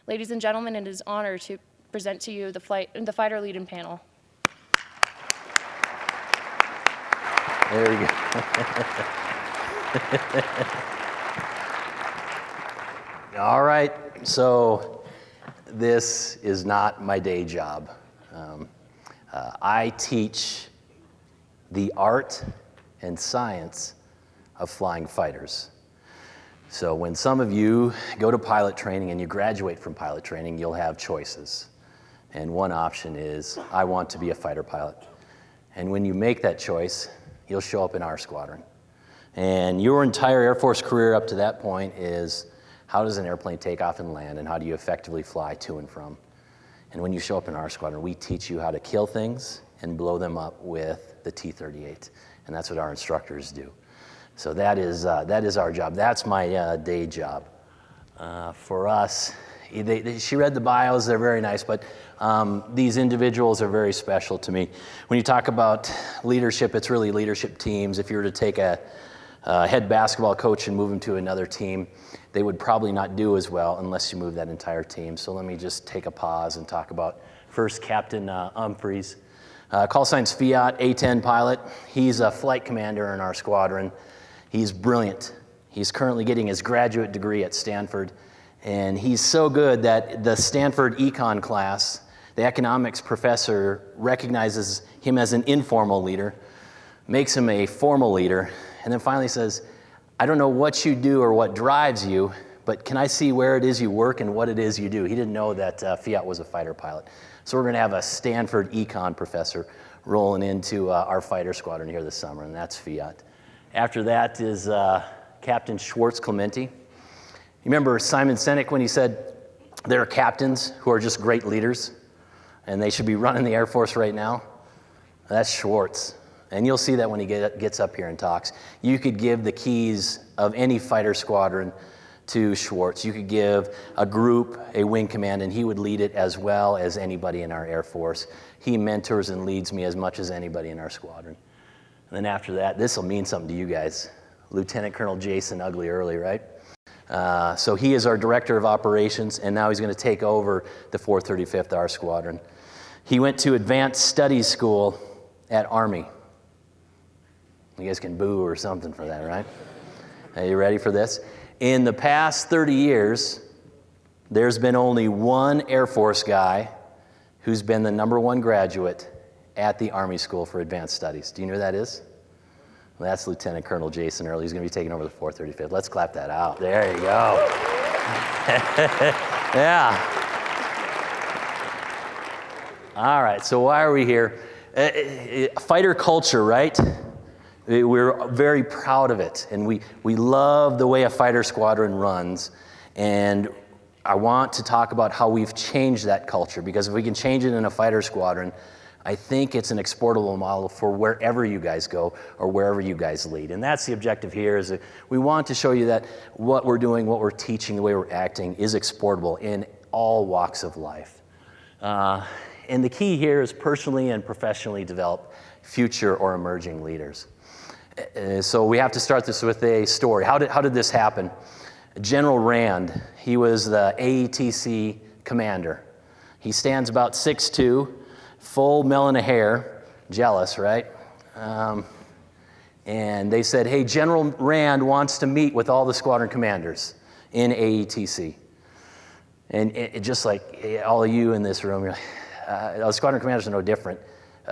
Ladies and gentlemen, it is an honor to present to you the fighter lead-in panel. There you go. All right, so this is not my day job. I teach the art and science of flying fighters. So when some of you go to pilot training and you graduate from pilot training, you'll have choices. And one option is, I want to be a fighter pilot. And when you make that choice, you'll show up in our squadron. And your entire Air Force career up to that point is, how does an airplane take off and land, and how do you effectively fly to and from? And when you show up in our squadron, we teach you how to kill things and blow them up with the T-38. And that's what our instructors do. So that is our job. That's my day job. For us, she read the bios, they're very nice, but these individuals are very special to me. When you talk about leadership, it's really leadership teams. If you were to take a head basketball coach and move him to another team, they would probably not do as well unless you move that entire team. So let me just take a pause and talk about first Captain Humphreys. Call sign's Fiat, A-10 pilot. He's a flight commander in our squadron. He's brilliant. He's currently getting his graduate degree at Stanford. And he's so good that the Stanford econ class, the economics professor recognizes him as an informal leader, makes him a formal leader, and then finally says, I don't know what you do or what drives you, but can I see where it is you work and what it is you do? He didn't know that Fiat was a fighter pilot. So we're going to have a Stanford econ professor rolling into our fighter squadron here this summer, and that's Fiat. After that is Captain Schwartz Clementi. You remember Simon Sinek when he said there are captains who are just great leaders and they should be running the Air Force right now? That's Schwartz. And you'll see that when he gets up here and talks. You could give the keys of any fighter squadron to Schwartz. You could give a group a wing command, and he would lead it as well as anybody in our Air Force. He mentors and leads me as much as anybody in our squadron. And then after that, this will mean something to you guys. Lieutenant Colonel Jason Ugly Early, right? So he is our Director of Operations, and now he's going to take over the 435th, our squadron. He went to Advanced Studies School at Army. You guys can boo or something for that, right? Are you ready for this? In the past 30 years, there's been only one Air Force guy who's been the #1 graduate at the Army School for Advanced Studies. Do you know who that is? Well, that's Lieutenant Colonel Jason Early. He's going to be taking over the 435th. Let's clap that out. There you go. Yeah. All right, so why are we here? Fighter culture, right? We're very proud of it, and we love the way a fighter squadron runs, and I want to talk about how we've changed that culture, because if we can change it in a fighter squadron, I think it's an exportable model for wherever you guys go or wherever you guys lead. And that's the objective here, is that we want to show you that what we're doing, what we're teaching, the way we're acting is exportable in all walks of life. And the key here is personally and professionally develop future or emerging leaders. So we have to start this with a story. How did this happen? General Rand, he was the AETC commander. He stands about 6'2", full melon of hair, jealous, right? And they said, hey, General Rand wants to meet with all the squadron commanders in AETC. And it just like all of you in this room, you're like, the squadron commanders are no different.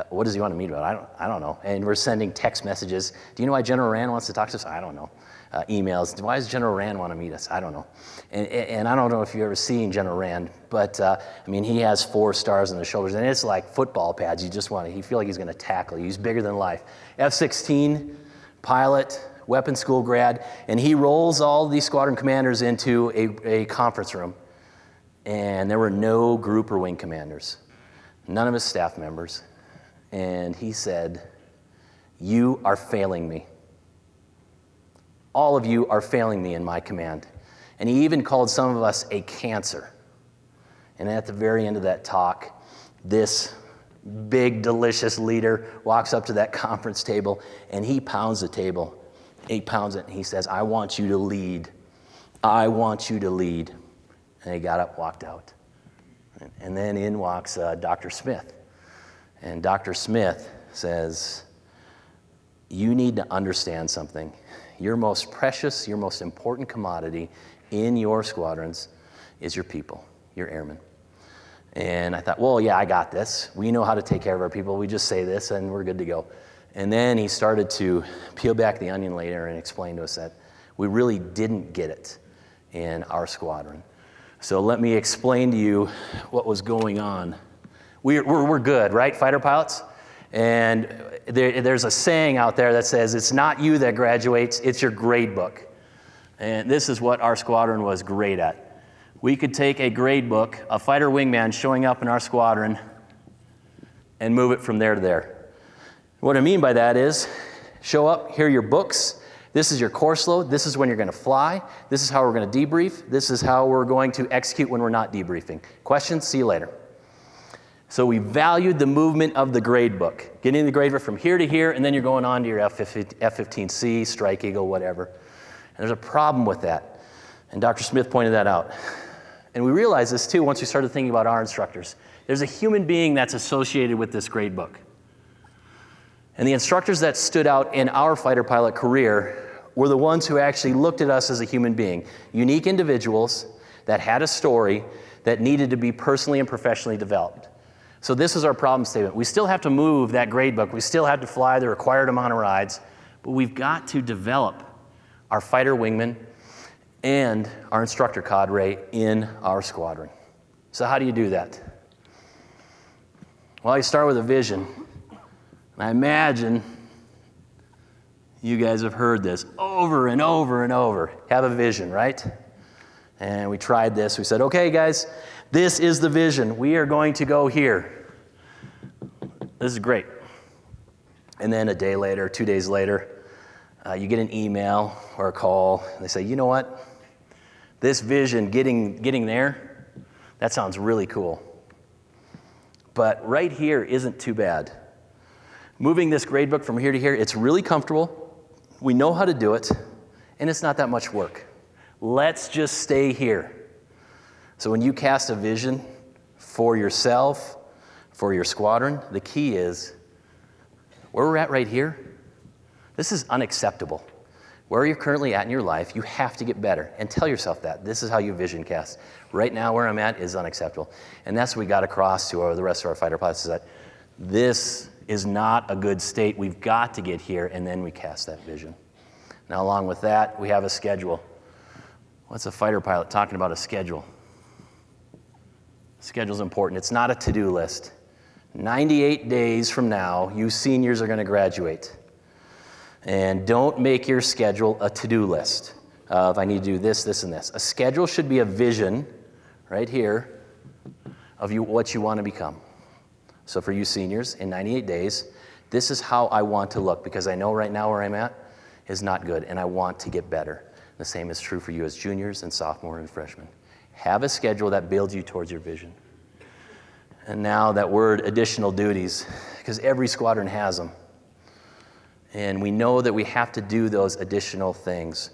What does he want to meet about? I don't know. And we're sending text messages. Do you know why General Rand wants to talk to us? I don't know. Emails. Why does General Rand want to meet us? I don't know. And I don't know if you've ever seen General Rand, but I mean, he has 4 stars on his shoulders, and it's like football pads. You feel like he's going to tackle you. He's bigger than life. F-16 pilot, weapons school grad, and he rolls all these squadron commanders into a conference room, and there were no group or wing commanders, none of his staff members. And he said, you are failing me. All of you are failing me in my command. And he even called some of us a cancer. And at the very end of that talk, this big, delicious leader walks up to that conference table and he pounds the table. He pounds it and he says, I want you to lead. I want you to lead And he got up, walked out. And then in walks Dr. Smith. And Dr. Smith says, you need to understand something. Your most precious, your most important commodity in your squadrons is your people, your airmen. And I thought, well, yeah, I got this. We know how to take care of our people. We just say this and we're good to go. And then he started to peel back the onion later and explain to us that we really didn't get it in our squadron. So let me explain to you what was going on. We're good, right, fighter pilots? And there's a saying out there that says, it's not you that graduates, it's your grade book. And this is what our squadron was great at. We could take a grade book, a fighter wingman showing up in our squadron, and move it from there to there. What I mean by that is, show up, here are your books, this is your course load, this is when you're going to fly, this is how we're going to debrief, this is how we're going to execute when we're not debriefing. Questions? See you later. So we valued the movement of the grade book, getting the grade book from here to here, and then you're going on to your F-15C, Strike Eagle, whatever. And there's a problem with that. And Dr. Smith pointed that out. And we realized this too once we started thinking about our instructors. There's a human being that's associated with this grade book. And the instructors that stood out in our fighter pilot career were the ones who actually looked at us as a human being. Unique individuals that had a story that needed to be personally and professionally developed. So this is our problem statement. We still have to move that grade book. We still have to fly the required amount of rides, but we've got to develop our fighter wingmen and our instructor cadre in our squadron. So how do you do that? Well, you start with a vision. I imagine you guys have heard this over and over and over. Have a vision, right? And we tried this. We said, okay, guys, this is the vision. We are going to go here. This is great. And then a day later, 2 days later, you get an email or a call. And they say, you know what? This vision, getting there, that sounds really cool. But right here isn't too bad. Moving this grade book from here to here, it's really comfortable. We know how to do it, and it's not that much work. Let's just stay here. So when you cast a vision for yourself, for your squadron, the key is, where we're at right here, this is unacceptable. Where you're currently at in your life, you have to get better. And tell yourself that. This is how you vision cast. Right now, where I'm at is unacceptable. And that's what we got across to the rest of our fighter pilots, is that this is not a good state. We've got to get here, and then we cast that vision. Now, along with that, we have a schedule. What's a fighter pilot talking about a schedule? Schedule's important. It's not a to-do list. 98 days from now, you seniors are going to graduate. And don't make your schedule a to-do list of, I need to do this, this, and this. A schedule should be a vision, right here, of what you want to become. So for you seniors, in 98 days, this is how I want to look, because I know right now where I'm at is not good, and I want to get better. The same is true for you as juniors and sophomore and freshmen. Have a schedule that builds you towards your vision. And now that word, additional duties, because every squadron has them. And we know that we have to do those additional things.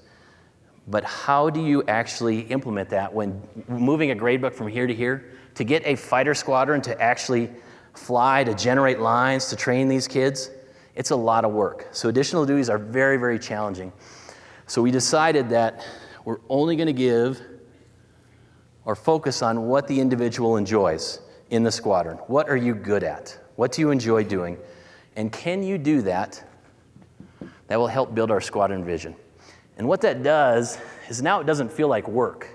But how do you actually implement that when moving a grade book from here to here? To get a fighter squadron to actually fly, to generate lines, to train these kids, it's a lot of work. So additional duties are very, very challenging. So we decided that we're only going to give or focus on what the individual enjoys in the squadron. What are you good at? What do you enjoy doing? And can you do that? That will help build our squadron vision. And what that does is now it doesn't feel like work.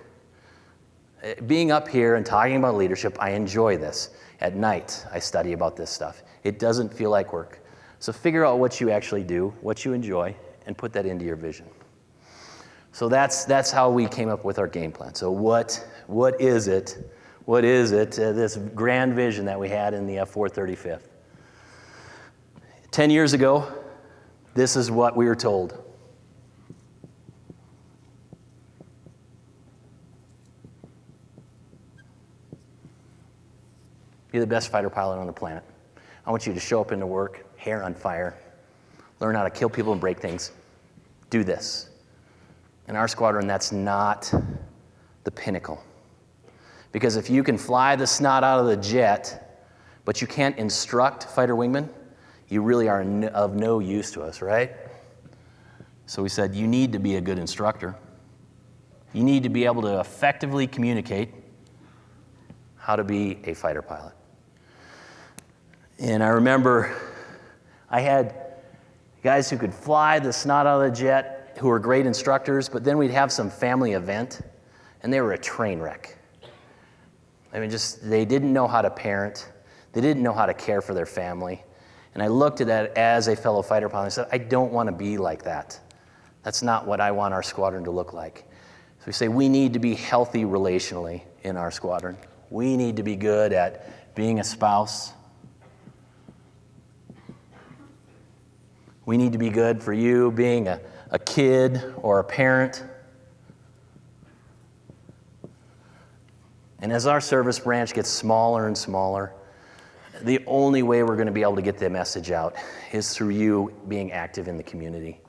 Being up here and talking about leadership, I enjoy this. At night, I study about this stuff. It doesn't feel like work. So figure out what you actually do, what you enjoy, and put that into your vision. So that's how we came up with our game plan. So what is it? What is it, this grand vision that we had in the F435th? 10 years ago, this is what we were told. Be the best fighter pilot on the planet. I want you to show up into work, hair on fire, learn how to kill people and break things. Do this. In our squadron, that's not the pinnacle. Because if you can fly the snot out of the jet, but you can't instruct fighter wingmen, you really are of no use to us, right? So we said, you need to be a good instructor. You need to be able to effectively communicate how to be a fighter pilot. And I remember I had guys who could fly the snot out of the jet who were great instructors, but then we'd have some family event, and they were a train wreck. I mean, they didn't know how to parent. They didn't know how to care for their family. And I looked at that as a fellow fighter pilot and I said, I don't want to be like that. That's not what I want our squadron to look like. So we say we need to be healthy relationally in our squadron. We need to be good at being a spouse. We need to be good for you being a kid or a parent. And as our service branch gets smaller and smaller, the only way we're going to be able to get the message out is through you being active in the community.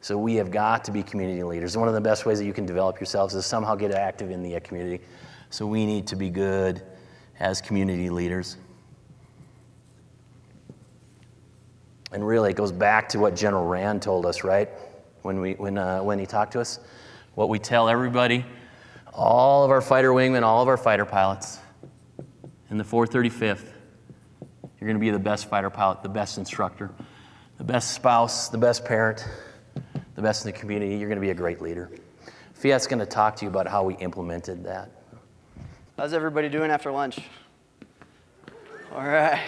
So we have got to be community leaders. One of the best ways that you can develop yourselves is somehow get active in the community. So we need to be good as community leaders. And really, it goes back to what General Rand told us, right? When he talked to us, what we tell everybody, all of our fighter wingmen, all of our fighter pilots, in the 435th, you're going to be the best fighter pilot, the best instructor, the best spouse, the best parent, the best in the community. You're going to be a great leader. Fiat's going to talk to you about how we implemented that. How's everybody doing after lunch? All right.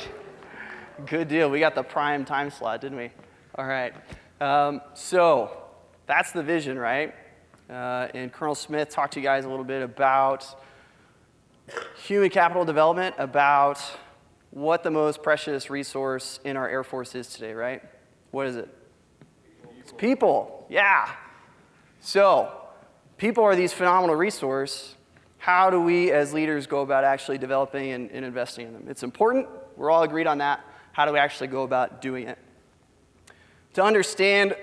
Good deal. We got the prime time slot, didn't we? All right. So that's the vision, right? And Colonel Smith talked to you guys a little bit about human capital development, about what the most precious resource in our Air Force is today, right? What is it? It's people. Yeah. So people are these phenomenal resources. How do we as leaders go about actually developing and investing in them? It's important. We're all agreed on that. How do we actually go about doing it? To understand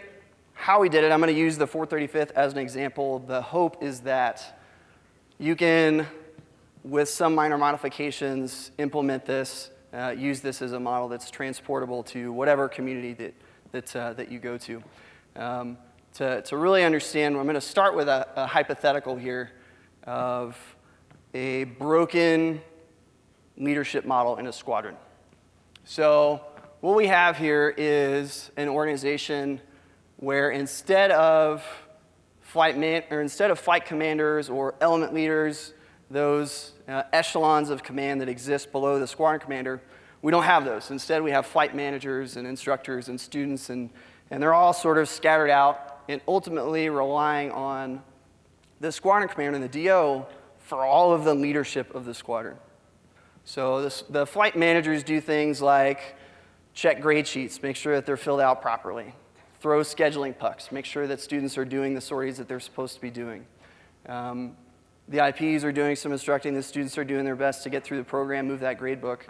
how we did it, I'm going to use the 435th as an example. The hope is that you can, with some minor modifications, implement this, use this as a model that's transportable to whatever community that you go to. To really understand, I'm going to start with a hypothetical here of a broken leadership model in a squadron. So what we have here is an organization where instead of flight commanders or element leaders, those echelons of command that exist below the squadron commander, we don't have those. Instead, we have flight managers and instructors and students, and they're all sort of scattered out and ultimately relying on the squadron commander and the DO for all of the leadership of the squadron. So the flight managers do things like check grade sheets, make sure that they're filled out properly, throw scheduling pucks, make sure that students are doing the sorties that they're supposed to be doing. The IPs are doing some instructing, the students are doing their best to get through the program, move that grade book.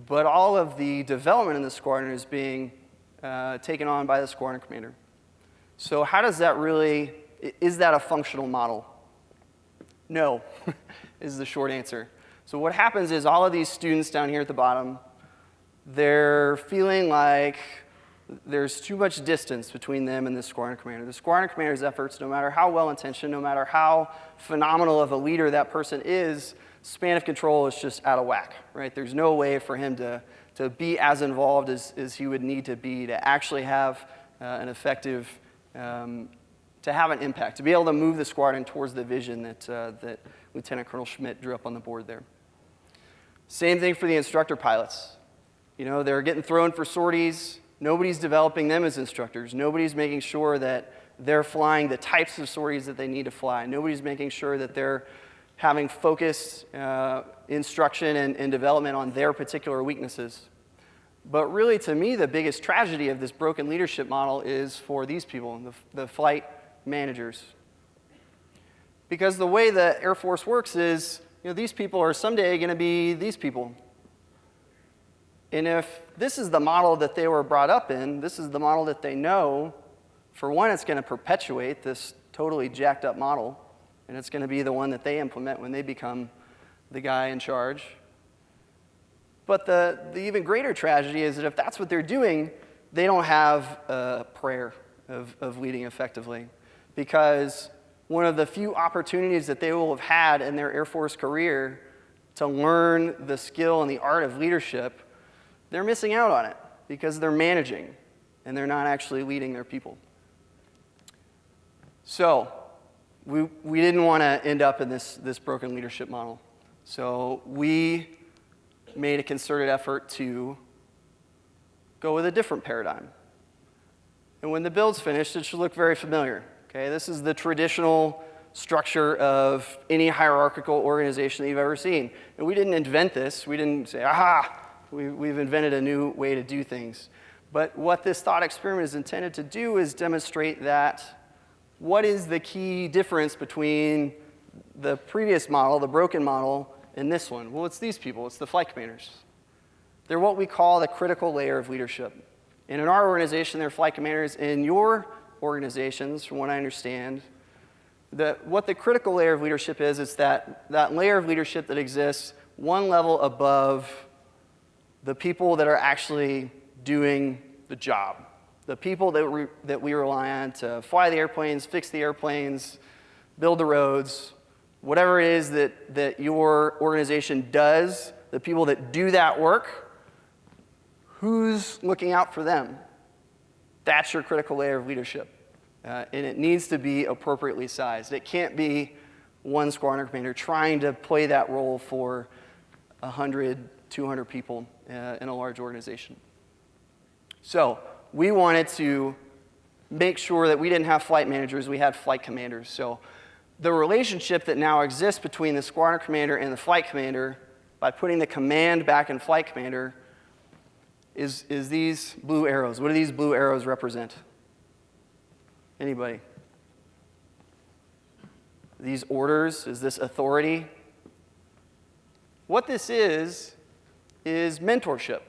But all of the development in the squadron is being taken on by the squadron commander. So how does that really, is that a functional model? No, is the short answer. So what happens is all of these students down here at the bottom, they're feeling like there's too much distance between them and the squadron commander. The squadron commander's efforts, no matter how well-intentioned, no matter how phenomenal of a leader that person is, span of control is just out of whack, right? There's no way for him to be as involved as he would need to be to actually have an effective, to have an impact, to be able to move the squadron towards the vision that Lieutenant Colonel Schmidt drew up on the board there. Same thing for the instructor pilots. You know, they're getting thrown for sorties. Nobody's developing them as instructors. Nobody's making sure that they're flying the types of sorties that they need to fly. Nobody's making sure that they're having focused instruction and development on their particular weaknesses. But really, to me, the biggest tragedy of this broken leadership model is for these people, the flight managers. Because the way the Air Force works is, you know, these people are someday going to be these people. And if this is the model that they were brought up in, this is the model that they know, for one, it's going to perpetuate this totally jacked up model, and it's going to be the one that they implement when they become the guy in charge. But the even greater tragedy is that if that's what they're doing, they don't have a prayer of leading effectively. Because one of the few opportunities that they will have had in their Air Force career to learn the skill and the art of leadership, they're missing out on it because they're managing and they're not actually leading their people. So we didn't want to end up in this broken leadership model. So we made a concerted effort to go with a different paradigm. And when the build's finished, it should look very familiar. Okay, this is the traditional structure of any hierarchical organization that you've ever seen. And we didn't invent this. We didn't say, aha, we've invented a new way to do things. But what this thought experiment is intended to do is demonstrate that what is the key difference between the previous model, the broken model, and this one? Well, it's these people. It's the flight commanders. They're what we call the critical layer of leadership. And in our organization, they're flight commanders. In your organizations, from what I understand, what the critical layer of leadership is that layer of leadership that exists one level above the people that are actually doing the job. The people that we rely on to fly the airplanes, fix the airplanes, build the roads, whatever it is that your organization does, the people that do that work, who's looking out for them? That's your critical layer of leadership. And it needs to be appropriately sized. It can't be one squadron commander trying to play that role for 100, 200 people in a large organization. So we wanted to make sure that we didn't have flight managers, we had flight commanders. So the relationship that now exists between the squadron commander and the flight commander, by putting the command back in flight commander, is these blue arrows. What do these blue arrows represent? Anybody? These orders, is this authority? What this is mentorship.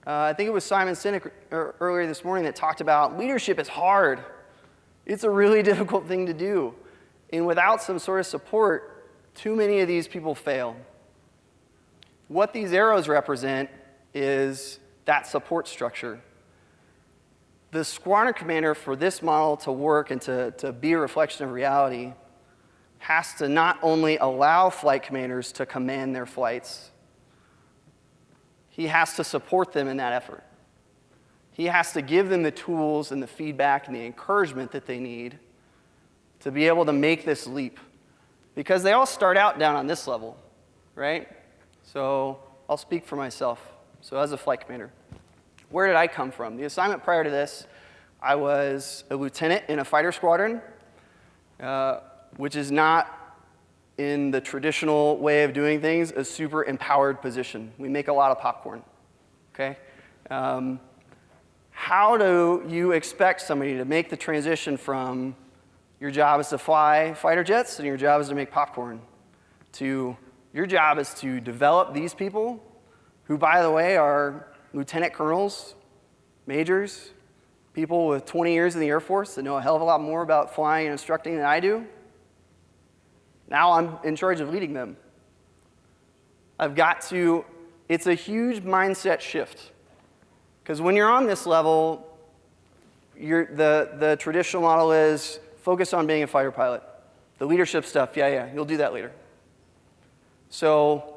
I think it was Simon Sinek earlier this morning that talked about leadership is hard. It's a really difficult thing to do. And without some sort of support, too many of these people fail. What these arrows represent is that support structure. The squadron commander, for this model to work and to be a reflection of reality, has to not only allow flight commanders to command their flights, he has to support them in that effort. He has to give them the tools and the feedback and the encouragement that they need to be able to make this leap. Because they all start out down on this level, right? So I'll speak for myself. So as a flight commander, where did I come from? The assignment prior to this, I was a lieutenant in a fighter squadron, which is not, in the traditional way of doing things, a super empowered position. We make a lot of popcorn, okay? How do you expect somebody to make the transition from your job is to fly fighter jets and your job is to make popcorn to your job is to develop these people, who, by the way, are lieutenant colonels, majors, people with 20 years in the Air Force that know a hell of a lot more about flying and instructing than I do? Now I'm in charge of leading them. It's a huge mindset shift. Because when you're on this level, the traditional model is focus on being a fighter pilot. The leadership stuff, yeah, you'll do that later. So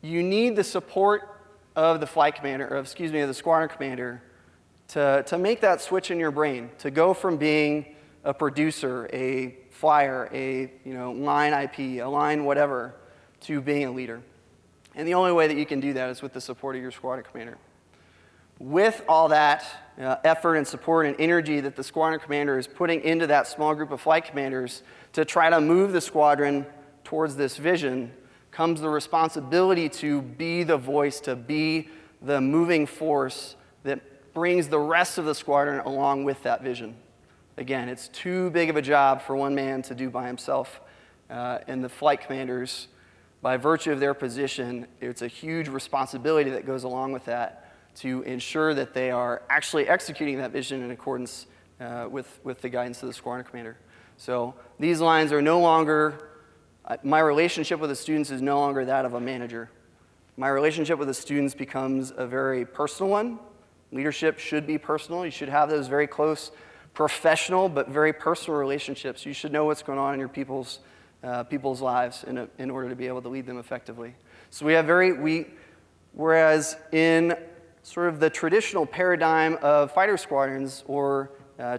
you need the support of the flight commander, of the squadron commander, to make that switch in your brain, to go from being a producer, a flyer, a line IP, a line whatever, to being a leader. And the only way that you can do that is with the support of your squadron commander. With all that effort and support and energy that the squadron commander is putting into that small group of flight commanders to try to move the squadron towards this vision, comes the responsibility to be the voice, to be the moving force that brings the rest of the squadron along with that vision. Again, it's too big of a job for one man to do by himself. And the flight commanders, by virtue of their position, it's a huge responsibility that goes along with that to ensure that they are actually executing that vision in accordance with the guidance of the squadron commander. So these lines are no longer My relationship with the students is no longer that of a manager. My relationship with the students becomes a very personal one. Leadership should be personal. You should have those very close, professional, but very personal relationships. You should know what's going on in your people's lives in order to be able to lead them effectively. So whereas in sort of the traditional paradigm of fighter squadrons or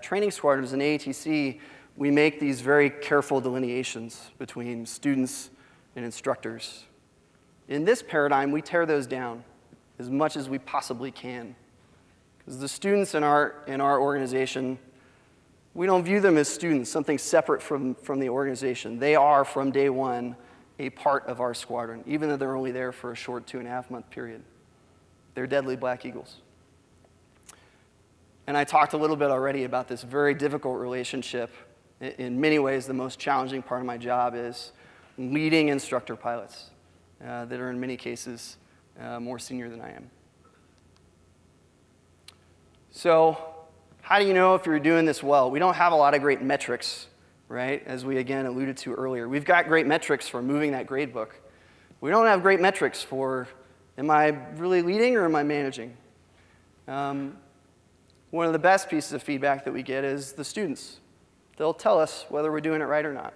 training squadrons in AATC, we make these very careful delineations between students and instructors. In this paradigm, we tear those down as much as we possibly can. Because the students in our organization, we don't view them as students, something separate from the organization. They are, from day one, a part of our squadron, even though they're only there for a short 2.5-month period. They're deadly Black Eagles. And I talked a little bit already about this very difficult relationship. In many ways, the most challenging part of my job is leading instructor pilots that are in many cases more senior than I am. So how do you know if you're doing this well? We don't have a lot of great metrics, right, as we again alluded to earlier. We've got great metrics for moving that grade book. We don't have great metrics for, am I really leading or am I managing? One of the best pieces of feedback that we get is the students. They'll tell us whether we're doing it right or not.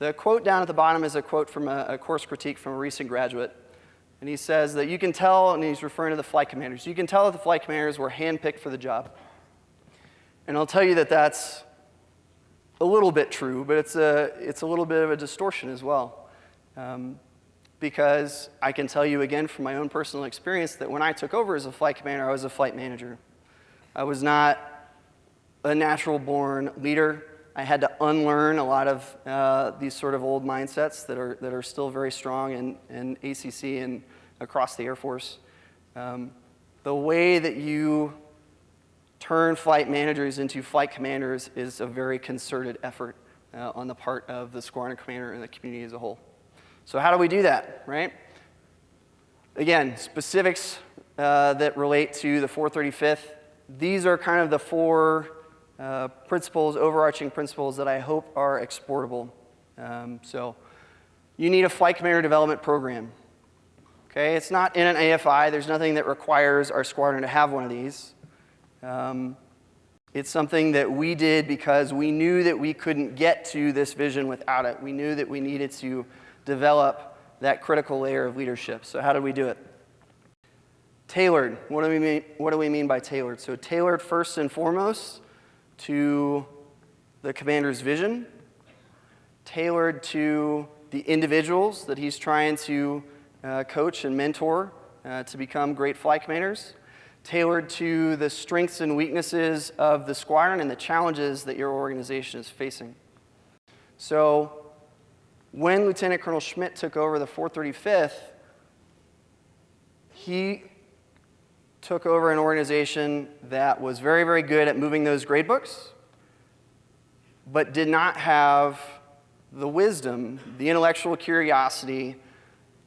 The quote down at the bottom is a quote from a course critique from a recent graduate. And he says that you can tell, and he's referring to the flight commanders, you can tell that the flight commanders were handpicked for the job. And I'll tell you that that's a little bit true, but it's a little bit of a distortion as well. Because I can tell you again from my own personal experience that when I took over as a flight commander, I was a flight manager. I was not a natural-born leader. I had to unlearn a lot of these sort of old mindsets that are still very strong in ACC and across the Air Force. The way that you turn flight managers into flight commanders is a very concerted effort on the part of the squadron commander and the community as a whole. So how do we do that, right? Again, specifics that relate to the 435th. These are kind of the four principles, overarching principles that I hope are exportable. So you need a flight commander development program. Okay, it's not in an AFI. There's nothing that requires our squadron to have one of these. It's something that we did because we knew that we couldn't get to this vision without it. We knew that we needed to develop that critical layer of leadership. So how did we do it? Tailored. What do we mean by tailored? So tailored first and foremost to the commander's vision, tailored to the individuals that he's trying to coach and mentor to become great flight commanders, tailored to the strengths and weaknesses of the squadron and the challenges that your organization is facing. So when Lieutenant Colonel Schmidt took over the 435th, he took over an organization that was very, very good at moving those grade books, but did not have the wisdom, the intellectual curiosity,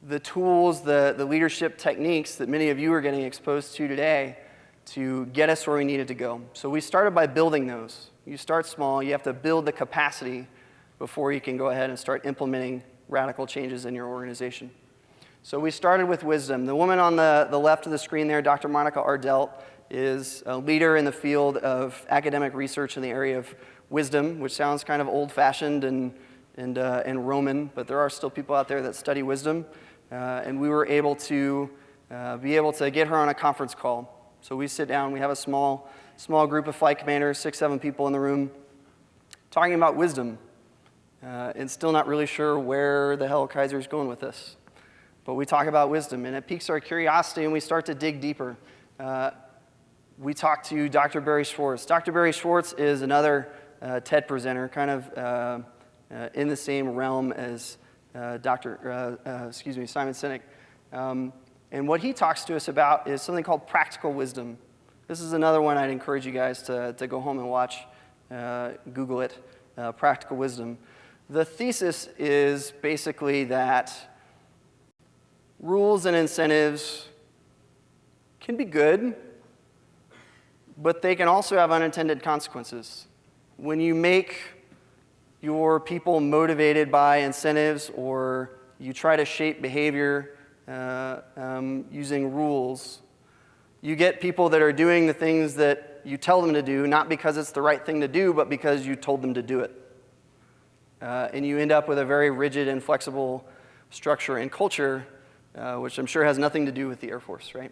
the tools, the leadership techniques that many of you are getting exposed to today to get us where we needed to go. So we started by building those. You start small. You have to build the capacity before you can go ahead and start implementing radical changes in your organization. So we started with wisdom. The woman on the left of the screen there, Dr. Monica Ardelt, is a leader in the field of academic research in the area of wisdom, which sounds kind of old-fashioned and Roman, but there are still people out there that study wisdom. And we were able to get her on a conference call. So we sit down, we have a small group of flight commanders, 6-7 people in the room, talking about wisdom. And still not really sure where the hell Kaiser's going with this. But we talk about wisdom, and it piques our curiosity, and we start to dig deeper. We talk to Dr. Barry Schwartz. Dr. Barry Schwartz is another TED presenter, kind of in the same realm as Simon Sinek. And what he talks to us about is something called practical wisdom. This is another one I'd encourage you guys to go home and watch, Google it, practical wisdom. The thesis is basically that rules and incentives can be good, but they can also have unintended consequences. When you make your people motivated by incentives, or you try to shape behavior using rules, you get people that are doing the things that you tell them to do, not because it's the right thing to do, but because you told them to do it. And you end up with a very rigid and flexible structure and culture, which I'm sure has nothing to do with the Air Force, right?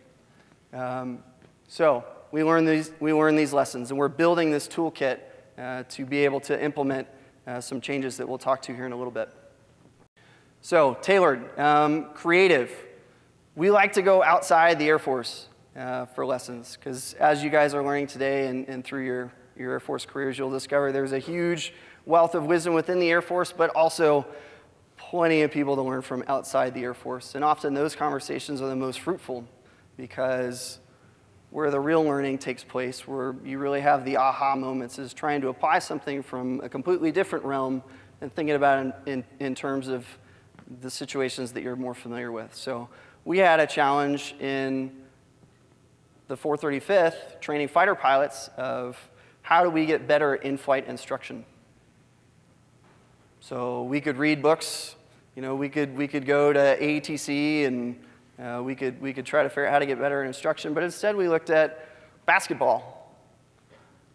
So we learn these lessons, and we're building this toolkit to be able to implement some changes that we'll talk to here in a little bit. So tailored, creative. We like to go outside the Air Force for lessons, because as you guys are learning today and through your Air Force careers, you'll discover there's a huge wealth of wisdom within the Air Force, but also plenty of people to learn from outside the Air Force. And often those conversations are the most fruitful, because where the real learning takes place, where you really have the aha moments, is trying to apply something from a completely different realm and thinking about it in terms of the situations that you're more familiar with. So we had a challenge in the 435th training fighter pilots of how do we get better in-flight instruction. So we could read books, we could go to AETC, and we could try to figure out how to get better in instruction, but instead we looked at basketball.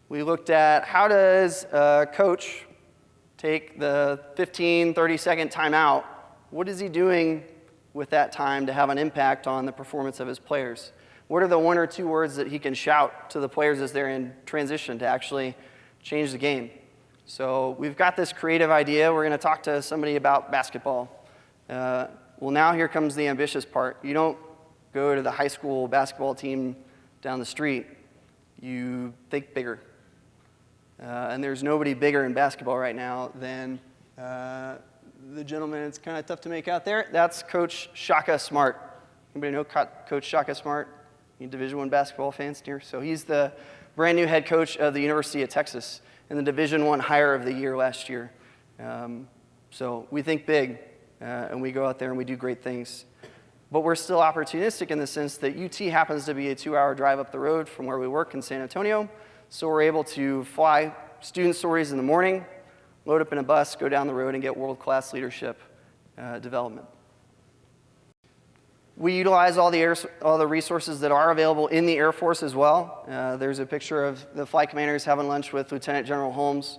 We looked at how does a coach take the 15, 30-second timeout. What is he doing with that time to have an impact on the performance of his players? What are the one or two words that he can shout to the players as they're in transition to actually change the game? So we've got this creative idea. We're going to talk to somebody about basketball. Well, now here comes the ambitious part. You don't go to the high school basketball team down the street. You think bigger. And there's nobody bigger in basketball right now than the gentleman it's kind of tough to make out there. That's Coach Shaka Smart. Anybody know Coach Shaka Smart? Any Division I basketball fans here? So he's the brand new head coach of the University of Texas and the Division I Hire of the Year last year. So we think big, and we go out there and we do great things. But we're still opportunistic in the sense that UT happens to be a 2-hour drive up the road from where we work in San Antonio. So we're able to fly student stories in the morning, load up in a bus, go down the road, and get world-class leadership development. We utilize all the resources that are available in the Air Force as well. There's a picture of the flight commanders having lunch with Lieutenant General Holmes.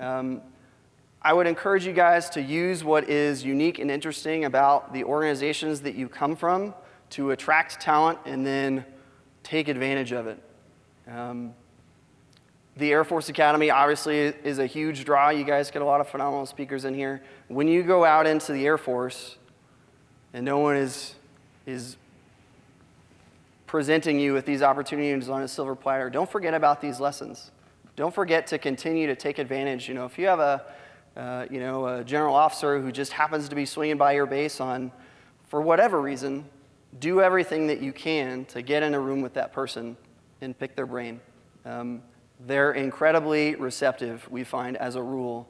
I would encourage you guys to use what is unique and interesting about the organizations that you come from to attract talent and then take advantage of it. The Air Force Academy obviously is a huge draw. You guys get a lot of phenomenal speakers in here. When you go out into the Air Force and no one is presenting you with these opportunities on a silver platter, don't forget about these lessons. Don't forget to continue to take advantage. If you have a general officer who just happens to be swinging by your base for whatever reason, do everything that you can to get in a room with that person and pick their brain. They're incredibly receptive, we find, as a rule,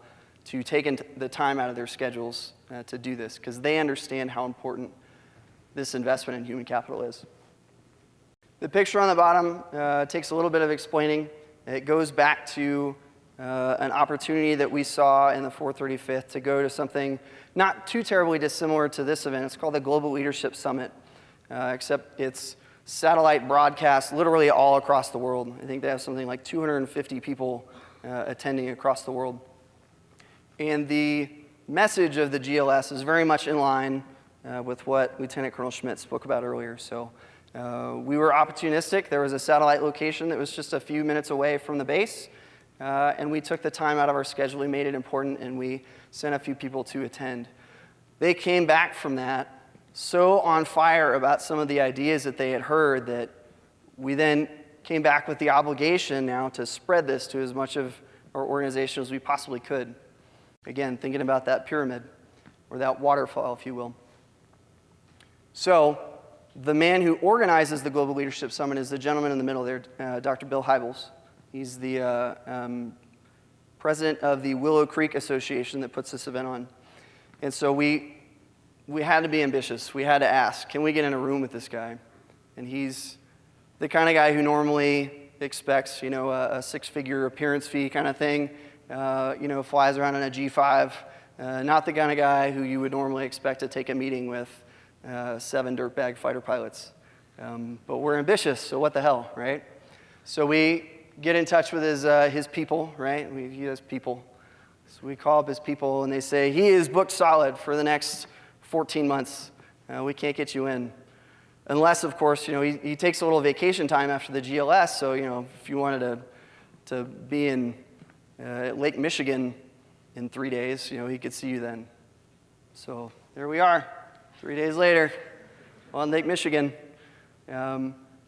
to taking the time out of their schedules to do this, because they understand how important this investment in human capital is. The picture on the bottom takes a little bit of explaining. It goes back to an opportunity that we saw in the 435th to go to something not too terribly dissimilar to this event. It's called the Global Leadership Summit, except it's satellite broadcast literally all across the world. I think they have something like 250 people attending across the world. And the message of the GLS is very much in line with what Lieutenant Colonel Schmidt spoke about earlier. So we were opportunistic. There was a satellite location that was just a few minutes away from the base, and we took the time out of our schedule. We made it important, and we sent a few people to attend. They came back from that so on fire about some of the ideas that they had heard that we then came back with the obligation now to spread this to as much of our organization as we possibly could. Again, thinking about that pyramid, or that waterfall, if you will. So the man who organizes the Global Leadership Summit is the gentleman in the middle there, Dr. Bill Hybels. He's the president of the Willow Creek Association that puts this event on. And so we had to be ambitious. We had to ask, can we get in a room with this guy? And he's the kind of guy who normally expects, a six-figure appearance fee kind of thing. flies around on a G5, not the kind of guy who you would normally expect to take a meeting with 7 dirtbag fighter pilots. But we're ambitious, so what the hell, right? So we get in touch with his people, right? He has people. So we call up his people, and they say, he is booked solid for the next 14 months. We can't get you in. Unless, of course, he takes a little vacation time after the GLS, so, if you wanted to be in Lake Michigan in 3 days, he could see you then. So there we are, 3 days later on Lake Michigan,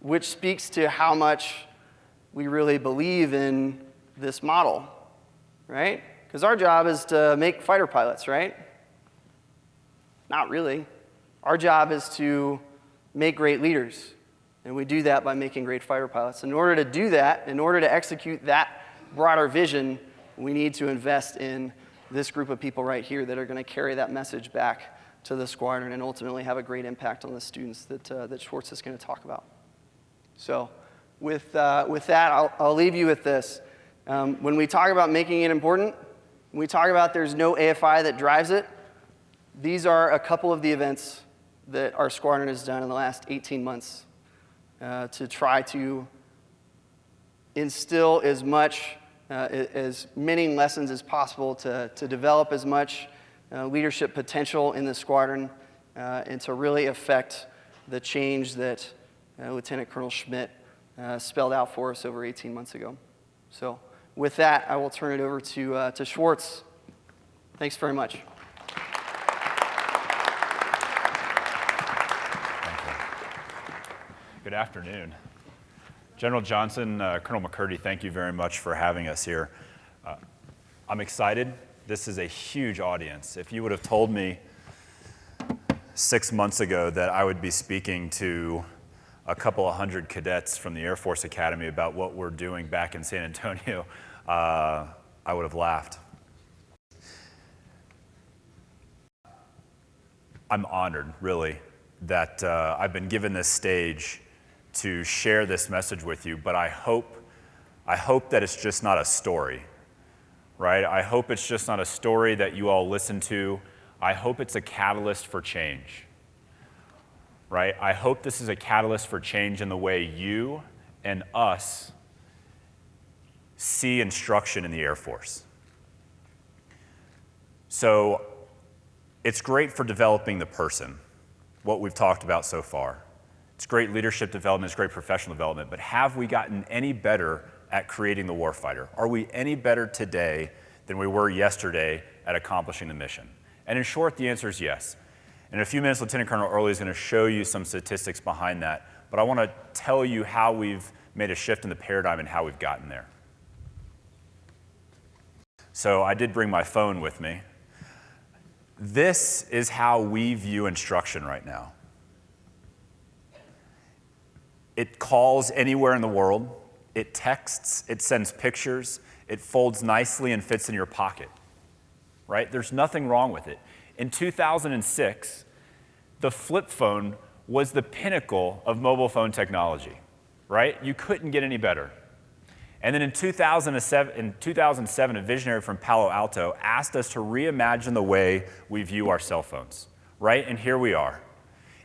which speaks to how much we really believe in this model, right? Because our job is to make fighter pilots, right? Not really. Our job is to make great leaders, and we do that by making great fighter pilots. In order to do that, in order to execute that broader vision, we need to invest in this group of people right here that are going to carry that message back to the squadron and ultimately have a great impact on the students that Schwartz is going to talk about. So with that, I'll leave you with this. When we talk about making it important, when we talk about there's no AFI that drives it, these are a couple of the events that our squadron has done in the last 18 months to try to instill as many lessons as possible to develop as much leadership potential in the squadron and to really affect the change that Lieutenant Colonel Schmidt spelled out for us over 18 months ago. So with that, I will turn it over to Schwartz. Thanks very much. Good afternoon. General Johnson, Colonel McCurdy, thank you very much for having us here. I'm excited. This is a huge audience. If you would have told me 6 months ago that I would be speaking to a couple of hundred cadets from the Air Force Academy about what we're doing back in San Antonio, I would have laughed. I'm honored, really, that I've been given this stage to share this message with you, but I hope that it's just not a story, right? I hope it's just not a story that you all listen to. I hope it's a catalyst for change, right? I hope this is a catalyst for change in the way you and us see instruction in the Air Force. So it's great for developing the person, what we've talked about so far. It's great leadership development, it's great professional development, but have we gotten any better at creating the warfighter? Are we any better today than we were yesterday at accomplishing the mission? And in short, the answer is yes. In a few minutes, Lieutenant Colonel Early is going to show you some statistics behind that, but I want to tell you how we've made a shift in the paradigm and how we've gotten there. So I did bring my phone with me. This is how we view instruction right now. It calls anywhere in the world, it texts, it sends pictures, it folds nicely and fits in your pocket, right? There's nothing wrong with it. In 2006, the flip phone was the pinnacle of mobile phone technology, right? You couldn't get any better. And then in 2007, a visionary from Palo Alto asked us to reimagine the way we view our cell phones, right? And here we are.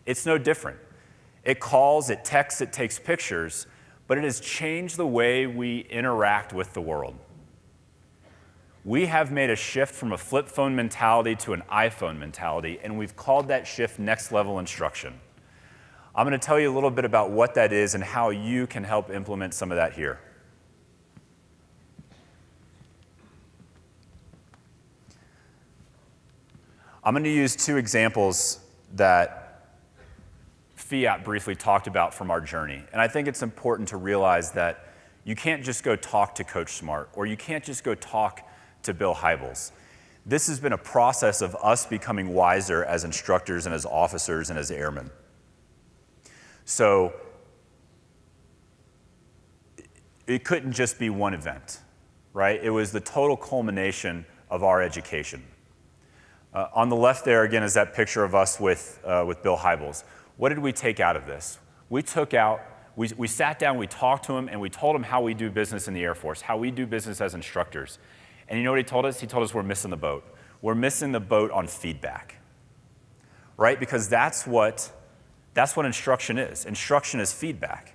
It's no different. It calls, it texts, it takes pictures, but it has changed the way we interact with the world. We have made a shift from a flip phone mentality to an iPhone mentality, and we've called that shift next level instruction. I'm going to tell you a little bit about what that is and how you can help implement some of that here. I'm going to use two examples that Fiat briefly talked about from our journey. And I think it's important to realize that you can't just go talk to Coach Smart, or you can't just go talk to Bill Hybels. This has been a process of us becoming wiser as instructors and as officers and as airmen. So it couldn't just be one event, right? It was the total culmination of our education. On the left there, again, is that picture of us with Bill Hybels. What did we take out of this? We sat down, we talked to him, and we told him how we do business in the Air Force, how we do business as instructors. And you know what he told us? He told us we're missing the boat. We're missing the boat on feedback, right? Because that's what instruction is. Instruction is feedback.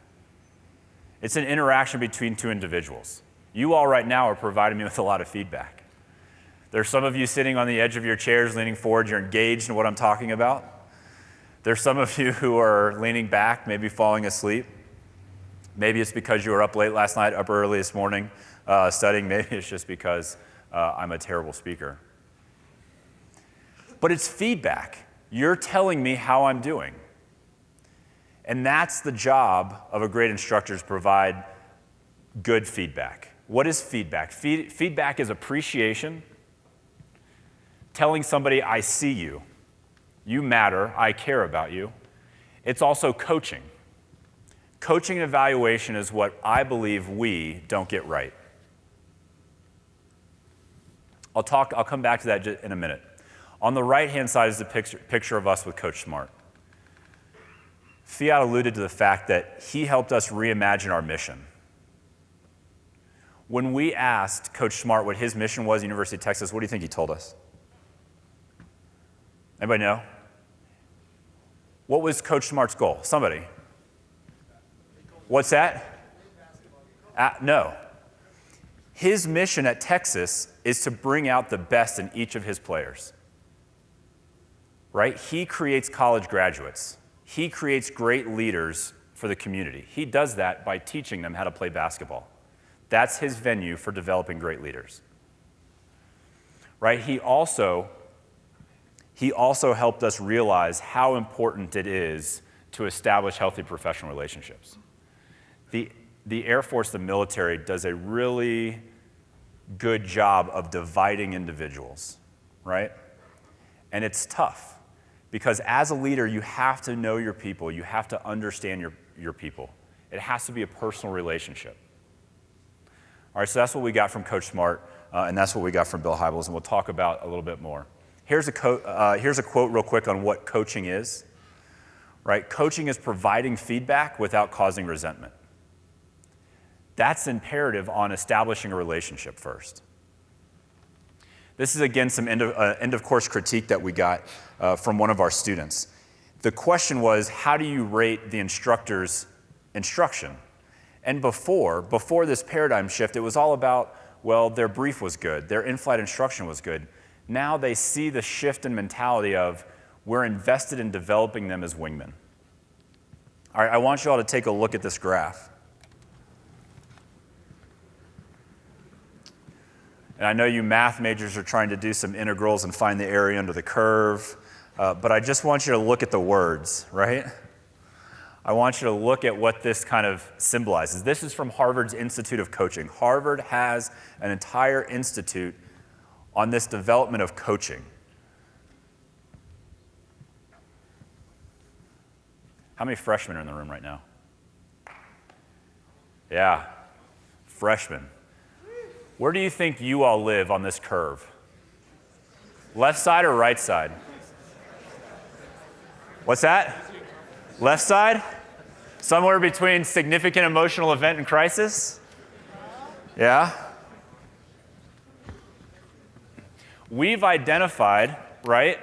It's an interaction between two individuals. You all right now are providing me with a lot of feedback. There's some of you sitting on the edge of your chairs, leaning forward. You're engaged in what I'm talking about. There's some of you who are leaning back, maybe falling asleep. Maybe it's because you were up late last night, up early this morning studying. Maybe it's just because I'm a terrible speaker. But it's feedback. You're telling me how I'm doing. And that's the job of a great instructor, is provide good feedback. What is feedback? Feedback is appreciation, telling somebody, I see you, you matter, I care about you. It's also coaching. Coaching and evaluation is what I believe we don't get right. I'll come back to that in a minute. On the right-hand side is the picture of us with Coach Smart. Fiat alluded to the fact that he helped us reimagine our mission. When we asked Coach Smart what his mission was at University of Texas, what do you think he told us? Anybody know? What was Coach Smart's goal? Somebody. What's that? No. His mission at Texas is to bring out the best in each of his players. Right? He creates college graduates. He creates great leaders for the community. He does that by teaching them how to play basketball. That's his venue for developing great leaders. Right? He also helped us realize how important it is to establish healthy professional relationships. The Air Force, the military, does a really good job of dividing individuals, right? And it's tough, because as a leader, you have to know your people. You have to understand your people. It has to be a personal relationship. All right, so that's what we got from Coach Smart, and that's what we got from Bill Hybels, and we'll talk about a little bit more. Here's a quote real quick on what coaching is. Right? Coaching is providing feedback without causing resentment. That's imperative on establishing a relationship first. This is, again, some end of course critique that we got from one of our students. The question was, how do you rate the instructor's instruction? And before this paradigm shift, it was all about, well, their brief was good, their in-flight instruction was good. Now they see the shift in mentality of, we're invested in developing them as wingmen. All right, I want you all to take a look at this graph. And I know you math majors are trying to do some integrals and find the area under the curve, but I just want you to look at the words, right? I want you to look at what this kind of symbolizes. This is from Harvard's Institute of Coaching. Harvard has an entire institute on this development of coaching. How many freshmen are in the room right now? Yeah, freshmen. Where do you think you all live on this curve? Left side or right side? What's that? Left side? Somewhere between significant emotional event and crisis? Yeah? We've identified, right,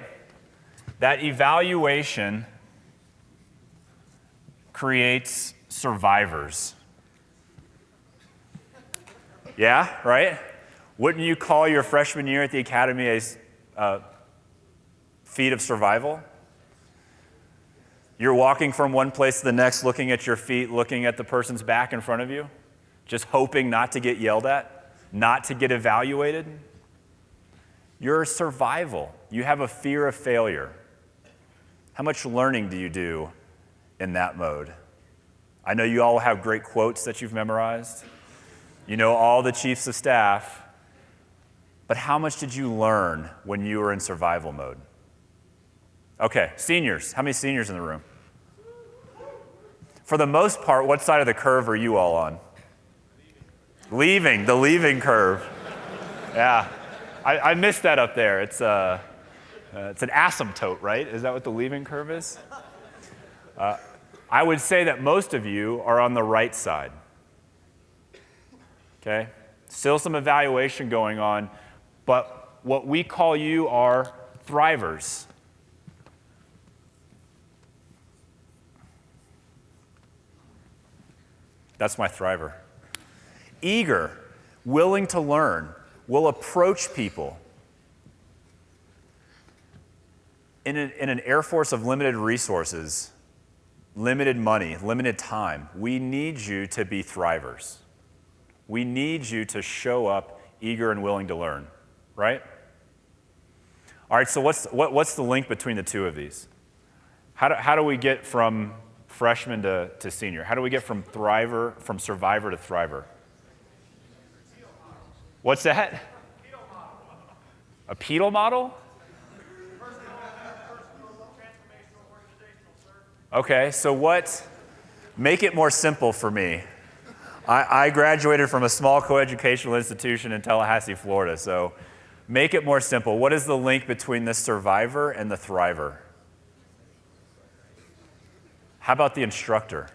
that evaluation creates survivors. Yeah, right? Wouldn't you call your freshman year at the academy a feat of survival? You're walking from one place to the next, looking at your feet, looking at the person's back in front of you, just hoping not to get yelled at, not to get evaluated. You're survival. You have a fear of failure. How much learning do you do in that mode? I know you all have great quotes that you've memorized. You know all the chiefs of staff. But how much did you learn when you were in survival mode? Okay, seniors. How many seniors in the room? For the most part, what side of the curve are you all on? Leaving, the leaving curve. Yeah, I missed that up there. It's an asymptote, right? Is that what the leaving curve is? I would say that most of you are on the right side. Okay? Still some evaluation going on, but what we call you are thrivers. That's my thriver. Eager, willing to learn, will approach people. In an Air Force of limited resources, limited money, limited time, we need you to be thrivers. We need you to show up eager and willing to learn, right? All right, so what's the link between the two of these? How do we get from freshman to senior? How do we get from survivor to thriver? What's that? A pedal model? Okay, so make it more simple for me. I graduated from a small coeducational institution in Tallahassee, Florida, so make it more simple. What is the link between the survivor and the thriver? How about the instructor?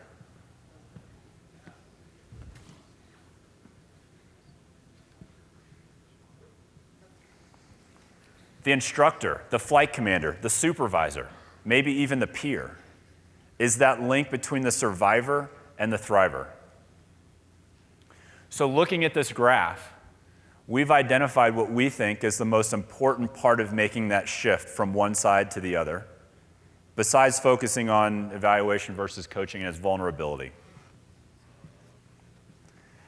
The instructor, the flight commander, the supervisor, maybe even the peer, is that link between the survivor and the thriver. So looking at this graph, we've identified what we think is the most important part of making that shift from one side to the other, besides focusing on evaluation versus coaching, and its vulnerability.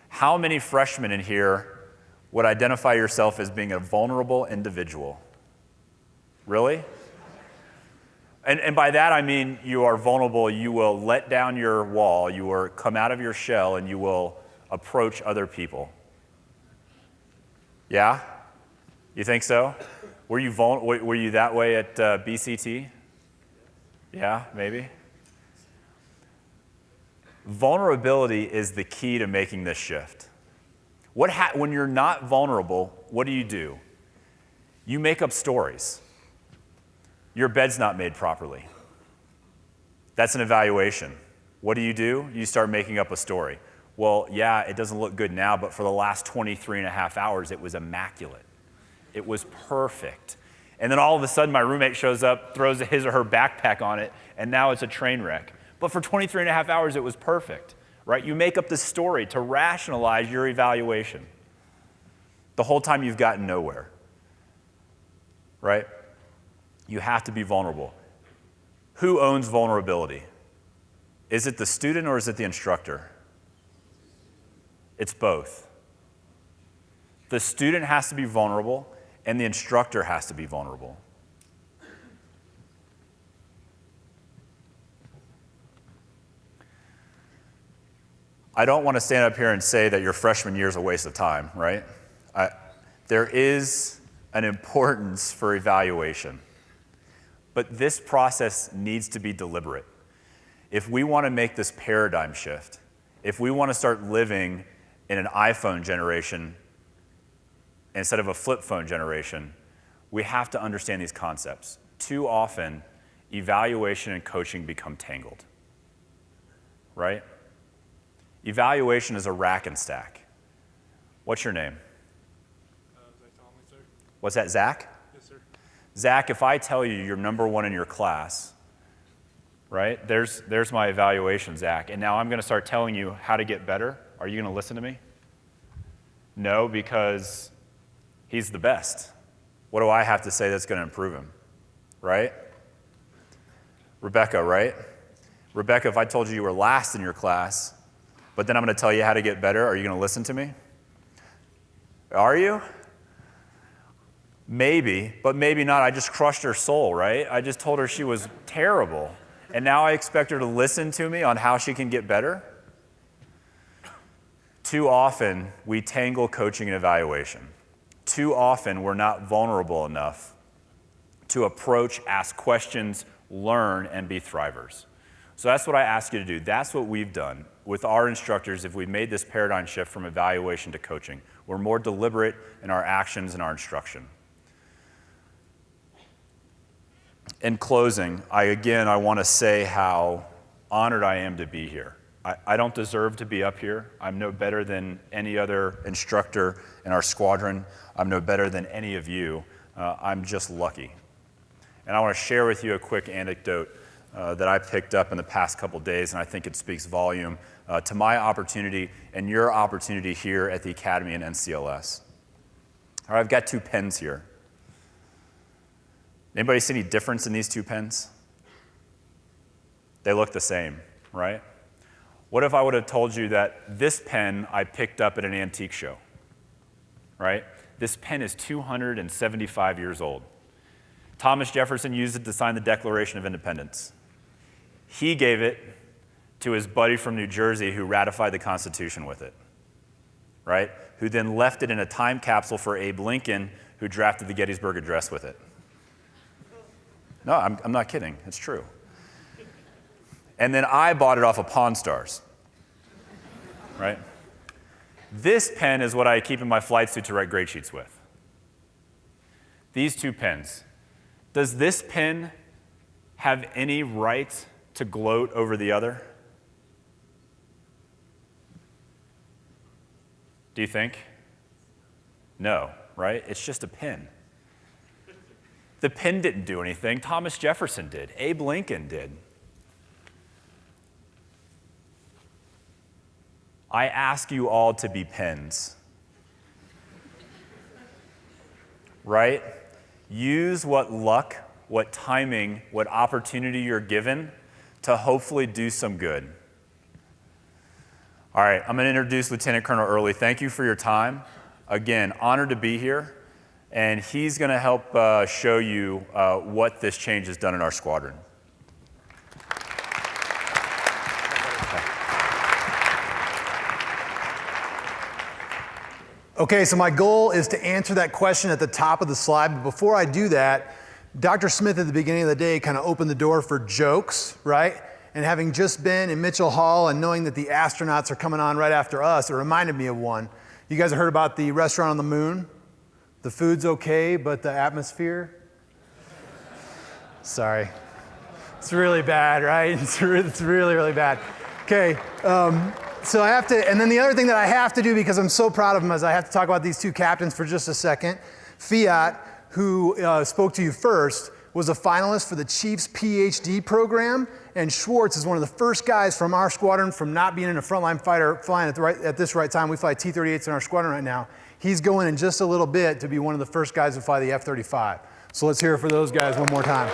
How many freshmen in here would identify yourself as being a vulnerable individual? Really? And by that I mean you are vulnerable, you will let down your wall, you will come out of your shell, and you will approach other people. Yeah? You think so? Were you that way at BCT? Yeah, maybe? Vulnerability is the key to making this shift. When you're not vulnerable, what do? You make up stories. Your bed's not made properly. That's an evaluation. What do? You start making up a story. Well, yeah, it doesn't look good now, but for the last 23 and a half hours, it was immaculate. It was perfect. And then all of a sudden, my roommate shows up, throws his or her backpack on it, and now it's a train wreck. But for 23 and a half hours, it was perfect, right? You make up this story to rationalize your evaluation. The whole time you've gotten nowhere, right? You have to be vulnerable. Who owns vulnerability? Is it the student or is it the instructor? It's both. The student has to be vulnerable and the instructor has to be vulnerable. I don't want to stand up here and say that your freshman year is a waste of time, right? There is an importance for evaluation. But this process needs to be deliberate. If we want to make this paradigm shift, if we want to start living in an iPhone generation instead of a flip phone generation, we have to understand these concepts. Too often, evaluation and coaching become tangled, right? Evaluation is a rack and stack. What's your name? What's that, Zach? Zach, if I tell you you're number one in your class, right, there's my evaluation, Zach, and now I'm going to start telling you how to get better, are you going to listen to me? No, because he's the best. What do I have to say that's going to improve him, right? Rebecca, right? Rebecca, if I told you were last in your class, but then I'm going to tell you how to get better, are you going to listen to me? Are you? Maybe, but maybe not. I just crushed her soul, right? I just told her she was terrible. And now I expect her to listen to me on how she can get better? Too often, we tangle coaching and evaluation. Too often, we're not vulnerable enough to approach, ask questions, learn, and be thrivers. So that's what I ask you to do. That's what we've done with our instructors if we've made this paradigm shift from evaluation to coaching. We're more deliberate in our actions and our instruction. In closing, I want to say how honored I am to be here. I don't deserve to be up here. I'm no better than any other instructor in our squadron. I'm no better than any of you. I'm just lucky. And I want to share with you a quick anecdote that I picked up in the past couple days, and I think it speaks volume to my opportunity and your opportunity here at the Academy and NCLS. All right, I've got 2 pens here. Anybody see any difference in these 2 pens? They look the same, right? What if I would have told you that this pen I picked up at an antique show, right? This pen is 275 years old. Thomas Jefferson used it to sign the Declaration of Independence. He gave it to his buddy from New Jersey who ratified the Constitution with it, right? Who then left it in a time capsule for Abe Lincoln, who drafted the Gettysburg Address with it. No, I'm not kidding. It's true. And then I bought it off of Pawn Stars, right? This pen is what I keep in my flight suit to write grade sheets with. These 2 pens. Does this pen have any right to gloat over the other? Do you think? No, right? It's just a pen. The pen didn't do anything. Thomas Jefferson did. Abe Lincoln did. I ask you all to be pens, right? Use what luck, what timing, what opportunity you're given to hopefully do some good. All right, I'm going to introduce Lieutenant Colonel Early. Thank you for your time. Again, honored to be here, and he's going to help show you what this change has done in our squadron. Okay, so my goal is to answer that question at the top of the slide, but before I do that, Dr. Smith at the beginning of the day kind of opened the door for jokes, right? And having just been in Mitchell Hall and knowing that the astronauts are coming on right after us, it reminded me of one. You guys have heard about the restaurant on the moon? The food's okay, but the atmosphere? Sorry. It's really bad, right? It's really, really bad. Okay, so I have to, and then the other thing that I have to do because I'm so proud of them is I have to talk about these 2 captains for just a second. Fiat, who spoke to you first, was a finalist for the Chiefs PhD program, and Schwartz is one of the first guys from our squadron from not being in a frontline fighter flying at this right time. We fly T-38s in our squadron right now. He's going in just a little bit to be one of the first guys to fly the F-35. So let's hear it for those guys one more time.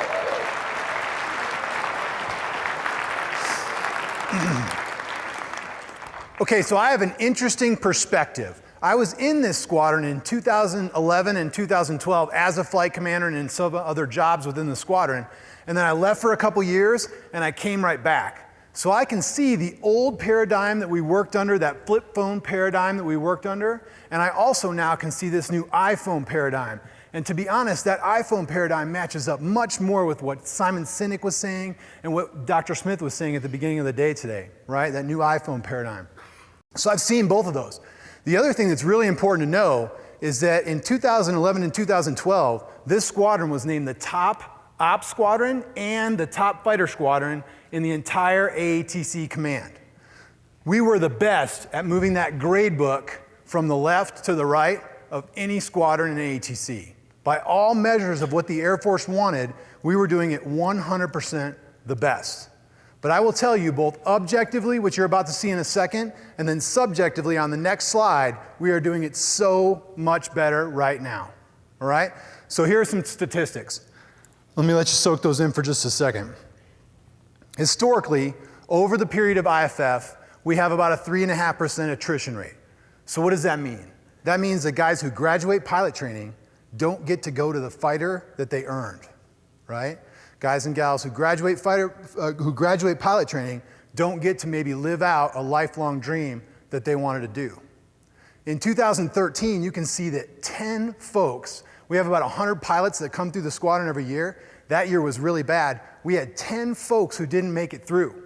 Okay, so I have an interesting perspective. I was in this squadron in 2011 and 2012 as a flight commander and in some other jobs within the squadron. And then I left for a couple years and I came right back. So I can see the old paradigm that we worked under, that flip phone paradigm that we worked under. And I also now can see this new iPhone paradigm. And to be honest, that iPhone paradigm matches up much more with what Simon Sinek was saying and what Dr. Smith was saying at the beginning of the day today, right? That new iPhone paradigm. So I've seen both of those. The other thing that's really important to know is that in 2011 and 2012, this squadron was named the top ops squadron and the top fighter squadron in the entire AATC command. We were the best at moving that grade book from the left to the right of any squadron in AATC. By all measures of what the Air Force wanted, we were doing it 100% the best. But I will tell you both objectively, which you're about to see in a second, and then subjectively on the next slide, we are doing it so much better right now, all right? So here are some statistics. Let me let you soak those in for just a second. Historically, over the period of IFF, we have about a 3.5% attrition rate. So what does that mean? That means that guys who graduate pilot training don't get to go to the fighter that they earned, right? Guys and gals who graduate pilot training don't get to maybe live out a lifelong dream that they wanted to do. In 2013, you can see that 10 folks, we have about 100 pilots that come through the squadron every year. That year was really bad. We had 10 folks who didn't make it through,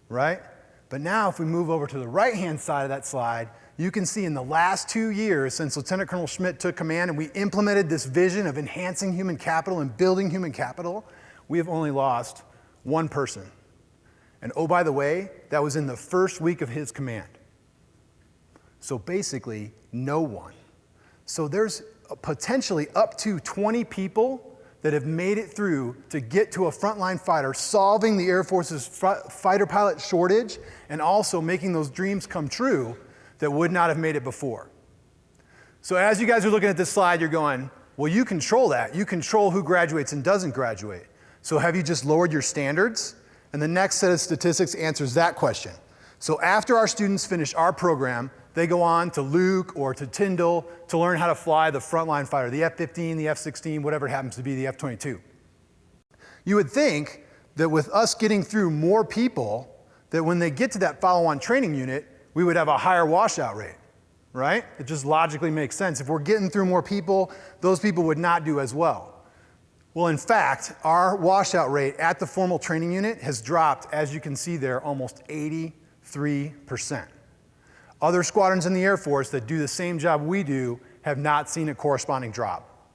right? But now if we move over to the right-hand side of that slide, you can see in the last 2 years since Lieutenant Colonel Schmidt took command and we implemented this vision of enhancing human capital and building human capital, we have only lost one person. And oh, by the way, that was in the first week of his command. So basically, no one. So there's potentially up to 20 people that have made it through to get to a frontline fighter, solving the Air Force's fighter pilot shortage and also making those dreams come true that would not have made it before. So as you guys are looking at this slide, you're going, well, you control that. You control who graduates and doesn't graduate. So have you just lowered your standards? And the next set of statistics answers that question. So after our students finish our program, they go on to Luke or to Tyndall to learn how to fly the frontline fighter, the F-15, the F-16, whatever it happens to be, the F-22. You would think that with us getting through more people, that when they get to that follow-on training unit, we would have a higher washout rate, right? It just logically makes sense. If we're getting through more people, those people would not do as well. Well, in fact, our washout rate at the formal training unit has dropped, as you can see there, almost 83%. Other squadrons in the Air Force that do the same job we do have not seen a corresponding drop.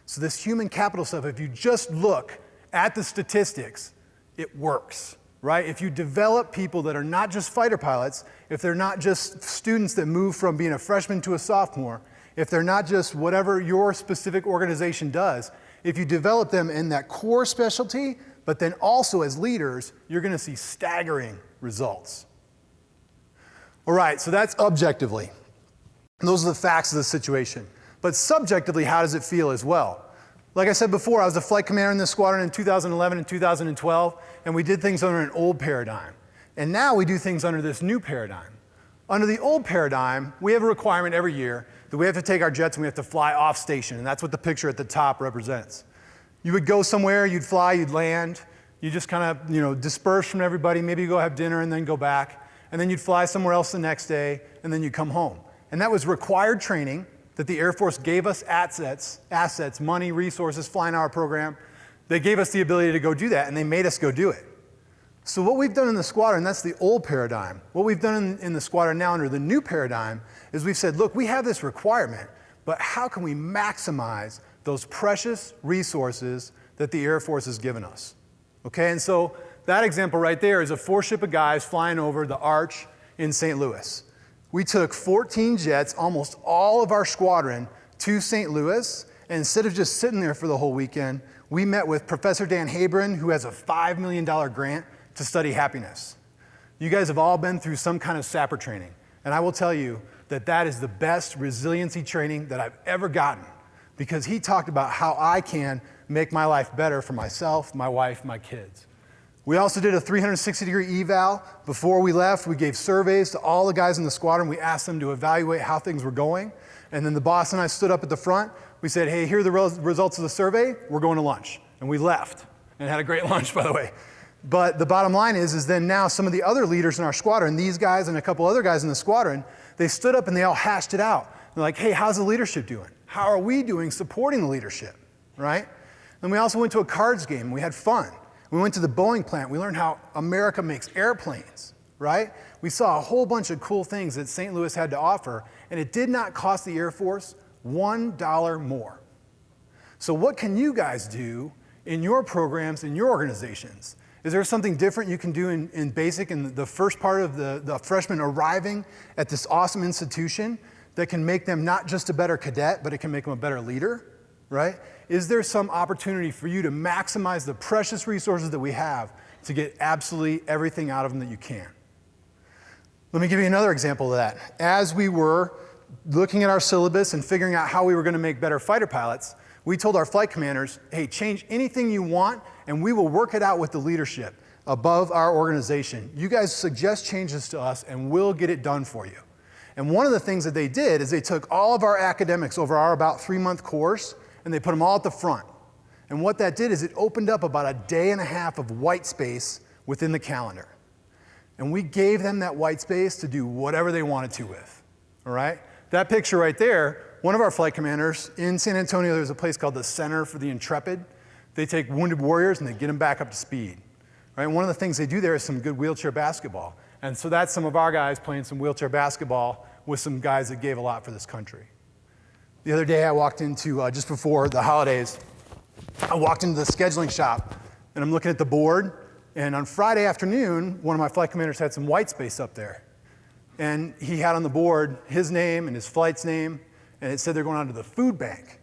So this human capital stuff, if you just look at the statistics, it works, right? If you develop people that are not just fighter pilots, if they're not just students that move from being a freshman to a sophomore, if they're not just whatever your specific organization does, if you develop them in that core specialty, but then also as leaders, you're gonna see staggering results. All right, so that's objectively. Those are the facts of the situation. But subjectively, how does it feel as well? Like I said before, I was a flight commander in this squadron in 2011 and 2012, and we did things under an old paradigm. And now we do things under this new paradigm. Under the old paradigm, we have a requirement every year that we have to take our jets and we have to fly off station, and that's what the picture at the top represents. You would go somewhere, you'd fly, you'd land, you just kind of, disperse from everybody, maybe you go have dinner and then go back. And then you'd fly somewhere else the next day, and then you'd come home. And that was required training that the Air Force gave us assets, money, resources, flying hour program. They gave us the ability to go do that, and they made us go do it. So what we've done in the squadron, that's the old paradigm. What we've done in the squadron now under the new paradigm is we've said, look, we have this requirement, but how can we maximize those precious resources that the Air Force has given us? Okay, and so that example right there is a 4-ship of guys flying over the Arch in St. Louis. We took 14 jets, almost all of our squadron, to St. Louis, and instead of just sitting there for the whole weekend, we met with Professor Dan Habron, who has a $5 million grant to study happiness. You guys have all been through some kind of sapper training, and I will tell you that that is the best resiliency training that I've ever gotten, because he talked about how I can make my life better for myself, my wife, my kids. We also did a 360-degree eval. Before we left, we gave surveys to all the guys in the squadron. We asked them to evaluate how things were going. And then the boss and I stood up at the front. We said, hey, here are the results of the survey. We're going to lunch. And we left and had a great lunch, by the way. But the bottom line is then now some of the other leaders in our squadron, these guys and a couple other guys in the squadron, they stood up and they all hashed it out. They're like, hey, how's the leadership doing? How are we doing supporting the leadership, right? And we also went to a cards game. We had fun. We went to the Boeing plant. We learned how America makes airplanes, right? We saw a whole bunch of cool things that St. Louis had to offer, and it did not cost the Air Force $1 more. So what can you guys do in your programs, in your organizations? Is there something different you can do in basic, in the first part of the freshmen arriving at this awesome institution that can make them not just a better cadet, but it can make them a better leader, right? Is there some opportunity for you to maximize the precious resources that we have to get absolutely everything out of them that you can? Let me give you another example of that. As we were looking at our syllabus and figuring out how we were going to make better fighter pilots, we told our flight commanders, hey, change anything you want, and we will work it out with the leadership above our organization. You guys suggest changes to us, and we'll get it done for you. And one of the things that they did is they took all of our academics over our about 3-month course, and they put them all at the front. And what that did is it opened up about a day and a half of white space within the calendar. And we gave them that white space to do whatever they wanted to with, all right? That picture right there, one of our flight commanders, in San Antonio, there's a place called the Center for the Intrepid. They take wounded warriors and they get them back up to speed, right? One of the things they do there is some good wheelchair basketball. And so that's some of our guys playing some wheelchair basketball with some guys that gave a lot for this country. The other day I walked into, just before the holidays, I walked into the scheduling shop and I'm looking at the board And on Friday afternoon, one of my flight commanders had some white space up there. And he had on the board his name and his flight's name, and it said they're going on to the food bank.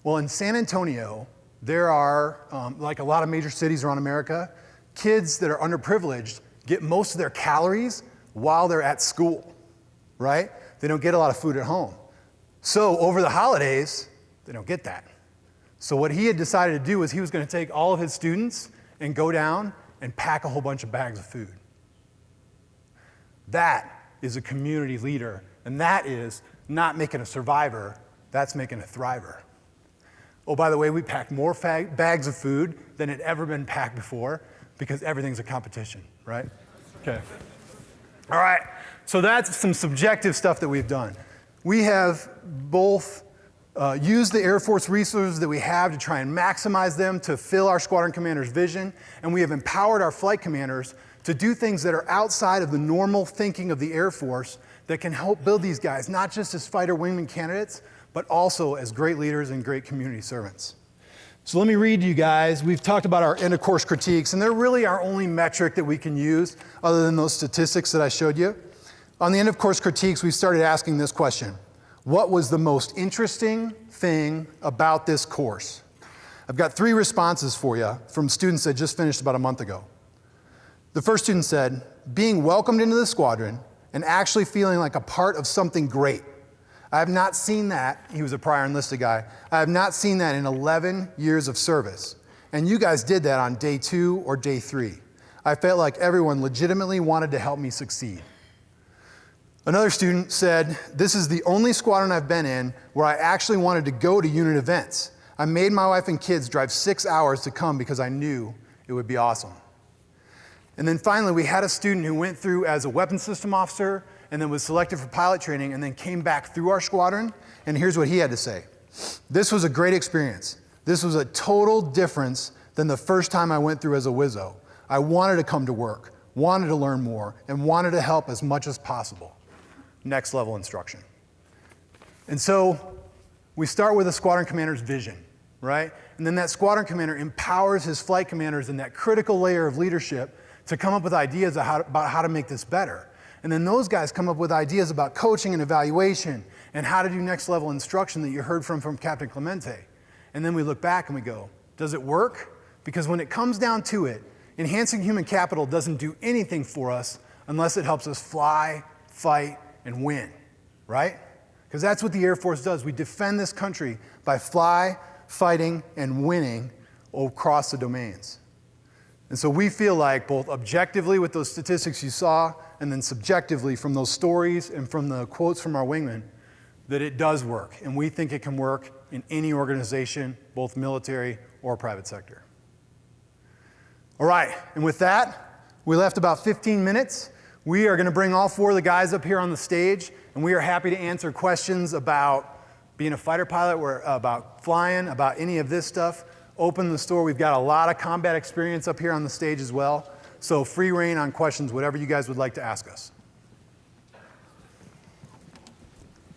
Well, in San Antonio, there are, like a lot of major cities around America, kids that are underprivileged get most of their calories while they're at school, right? They don't get a lot of food at home. So over the holidays, they don't get that. So what he had decided to do was he was going to take all of his students and go down and pack a whole bunch of bags of food. That is a community leader, and that is not making a survivor, that's making a thriver. Oh, by the way, we packed more bags of food than had ever been packed before because everything's a competition, right? Okay. All right, so that's some subjective stuff that we've done. We have both used the Air Force resources that we have to try and maximize them to fill our squadron commander's vision, and we have empowered our flight commanders to do things that are outside of the normal thinking of the Air Force that can help build these guys, not just as fighter wingman candidates, but also as great leaders and great community servants. So let me read to you guys. We've talked about our end of course critiques, and they're really our only metric that we can use other than those statistics that I showed you. On the end of course critiques, we started asking this question: what was the most interesting thing about this course? I've got 3 responses for you from students that just finished about a month ago. The first student said, being welcomed into the squadron and actually feeling like a part of something great. I have not seen that. He was a prior enlisted guy. I have not seen that in 11 years of service. And you guys did that on day 2 or day 3. I felt like everyone legitimately wanted to help me succeed. Another student said, this is the only squadron I've been in where I actually wanted to go to unit events. I made my wife and kids drive 6 hours to come because I knew it would be awesome. And then finally, we had a student who went through as a weapons system officer and then was selected for pilot training and then came back through our squadron. And here's what he had to say. This was a great experience. This was a total difference than the first time I went through as a Wizzo. I wanted to come to work, wanted to learn more, and wanted to help as much as possible. Next level instruction. And so we start with a squadron commander's vision, right? And then that squadron commander empowers his flight commanders in that critical layer of leadership to come up with ideas about how to make this better. And then those guys come up with ideas about coaching and evaluation and how to do next level instruction that you heard from Captain Clemente. And then we look back and we go, does it work? Because when it comes down to it, enhancing human capital doesn't do anything for us unless it helps us fly, fight, and win, right? Because that's what the Air Force does. We defend this country by fighting, and winning across the domains. And so we feel like both objectively with those statistics you saw and then subjectively from those stories and from the quotes from our wingmen that it does work. And we think it can work in any organization, both military or private sector. All right, and with that, we left about 15 minutes. We are going to bring all 4 of the guys up here on the stage, and we are happy to answer questions about being a fighter pilot, about flying, about any of this stuff. Open the store. We've got a lot of combat experience up here on the stage as well. So free reign on questions, whatever you guys would like to ask us.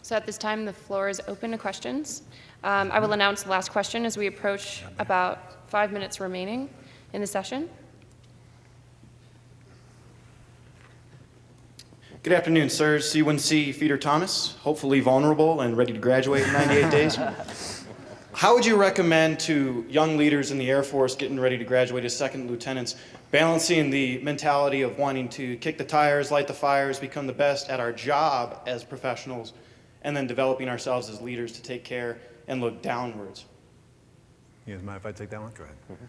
So at this time, the floor is open to questions. I will announce the last question as we approach about 5 minutes remaining in the session. Good afternoon, sirs. C1C Feeder Thomas, hopefully vulnerable and ready to graduate in 98 days. How would you recommend to young leaders in the Air Force getting ready to graduate as second lieutenants, balancing the mentality of wanting to kick the tires, light the fires, become the best at our job as professionals, and then developing ourselves as leaders to take care and look downwards? You guys mind if I take that one? Go ahead. Mm-hmm.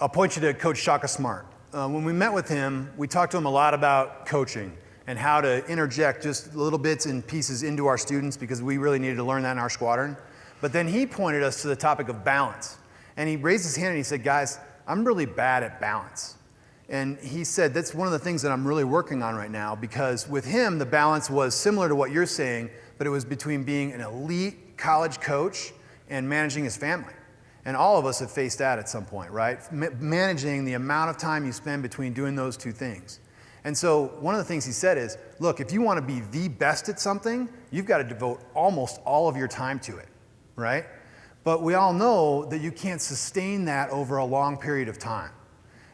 I'll point you to Coach Shaka Smart. When we met with him, we talked to him a lot about coaching and how to interject just little bits and pieces into our students because we really needed to learn that in our squadron. But then he pointed us to the topic of balance. And he raised his hand and he said, guys, I'm really bad at balance. And he said, that's one of the things that I'm really working on right now because with him, the balance was similar to what you're saying, but it was between being an elite college coach and managing his family. And all of us have faced that at some point, right? Managing the amount of time you spend between doing those two things. And so one of the things he said is, look, if you want to be the best at something, you've got to devote almost all of your time to it, right? But we all know that you can't sustain that over a long period of time.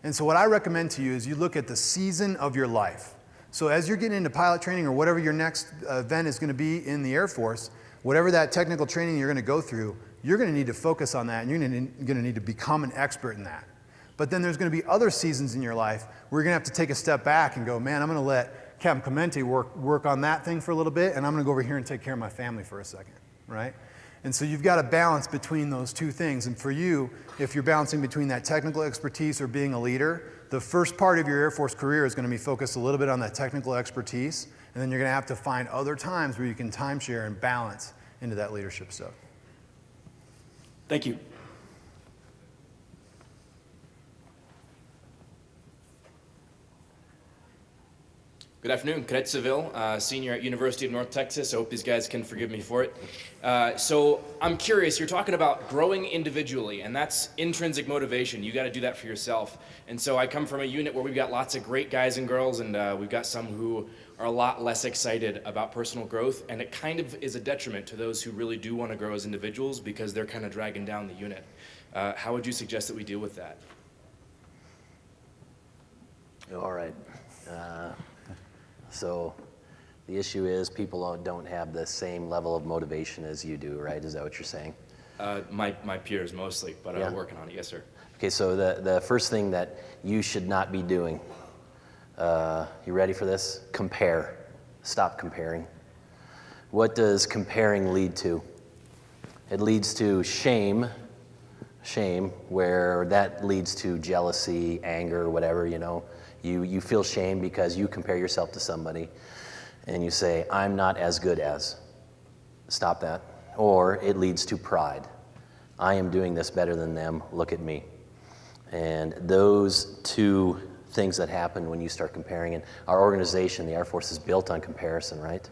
And so what I recommend to you is you look at the season of your life. So as you're getting into pilot training or whatever your next event is going to be in the Air Force, whatever that technical training you're going to go through, you're going to need to focus on that, and you're going to need to become an expert in that. But then there's going to be other seasons in your life where you're going to have to take a step back and go, man, I'm going to let Captain Clemente work on that thing for a little bit, and I'm going to go over here and take care of my family for a second, right? And so you've got to balance between those two things. And for you, if you're balancing between that technical expertise or being a leader, the first part of your Air Force career is going to be focused a little bit on that technical expertise, and then you're going to have to find other times where you can timeshare and balance into that leadership stuff. Thank you. Good afternoon, Cadet Seville, senior at University of North Texas. I hope these guys can forgive me for it. So I'm curious, you're talking about growing individually, and that's intrinsic motivation. You got to do that for yourself. And so I come from a unit where we've got lots of great guys and girls, and we've got some who are a lot less excited about personal growth, and it kind of is a detriment to those who really do want to grow as individuals because they're kind of dragging down the unit. How would you suggest that we deal with that? All right. So the issue is people don't have the same level of motivation as you do, right? Is that what you're saying? My peers mostly, but Yeah. I'm working on it. Yes, sir. Okay, so the first thing that you should not be doing, you ready for this? Compare. Stop comparing. What does comparing lead to? It leads to shame, where that leads to jealousy, anger, whatever, you know. You feel shame because you compare yourself to somebody and you say, I'm not as good as. Stop that. Or it leads to pride. I am doing this better than them, look at me. And those two things that happen when you start comparing, and our organization, the Air Force, is built on comparison, right?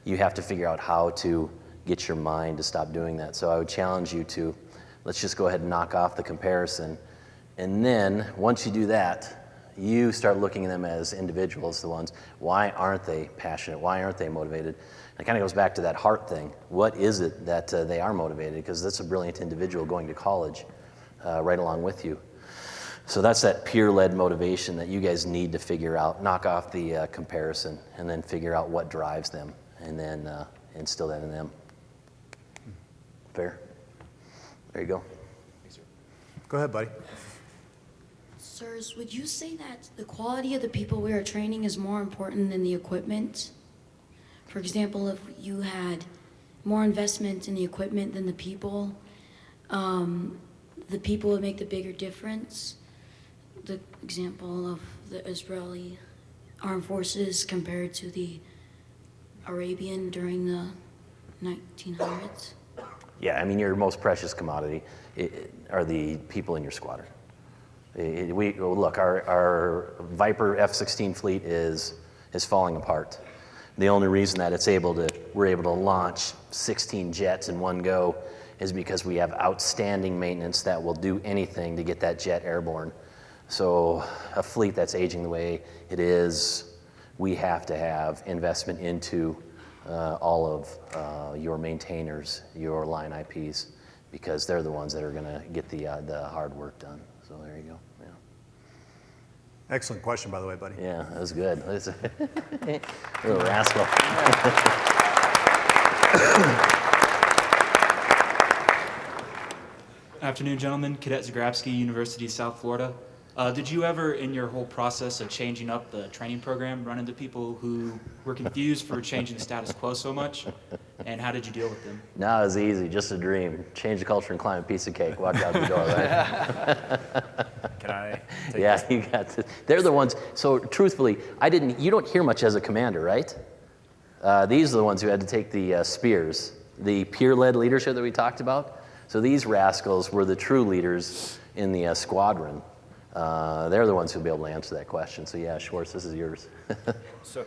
You have to figure out how to get your mind to stop doing that. So I would challenge you to, let's just go ahead and knock off the comparison. And then, once you do that, you start looking at them as individuals, the ones, why aren't they passionate? Why aren't they motivated? And it kind of goes back to that heart thing. What is it that they are motivated? Because that's a brilliant individual going to college right along with you. So that's that peer-led motivation that you guys need to figure out. Knock off the comparison and then figure out what drives them and then instill that in them. Fair? There you go. Go ahead, buddy. Sirs, would you say that the quality of the people we are training is more important than the equipment? For example, if you had more investment in the equipment than the people would make the bigger difference. The example of the Israeli armed forces compared to the Arabian during the 1900s. Yeah, I mean, your most precious commodity are the people in your squadron. Look, our Viper F-16 fleet is falling apart. The only reason that we're able to launch 16 jets in one go is because we have outstanding maintenance that will do anything to get that jet airborne. So a fleet that's aging the way it is, we have to have investment into all of your maintainers, your line IPs, because they're the ones that are going to get the hard work done. So there you go. Yeah. Excellent question, by the way, buddy. Yeah, that was good. Little rascal. Afternoon, gentlemen. Cadet Zagrabski, University of South Florida. Did you ever, in your whole process of changing up the training program, run into people who were confused for changing the status quo so much? And how did you deal with them? No, it was easy, just a dream. Change the culture and climb a piece of cake, walk out the door, right? Can I take Yeah, this? you got this. They're the ones, so truthfully, you don't hear much as a commander, right? These are the ones who had to take the spears, the peer-led leadership that we talked about. So these rascals were the true leaders in the squadron. They're the ones who'll be able to answer that question. So yeah, Schwartz, this is yours. So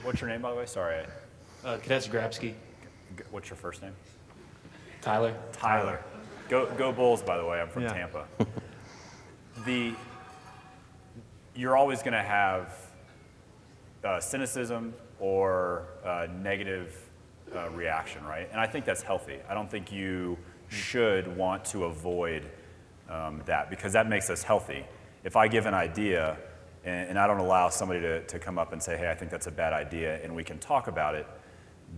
what's your name, by the way? Sorry. Cadet Zagrabski. What's your first name? Tyler. Tyler. Go Bulls, by the way. I'm from Yeah. Tampa. You're always going to have cynicism or negative reaction, right? And I think that's healthy. I don't think you should want to avoid that because that makes us healthy. If I give an idea and I don't allow somebody to come up and say, hey, I think that's a bad idea, and we can talk about it,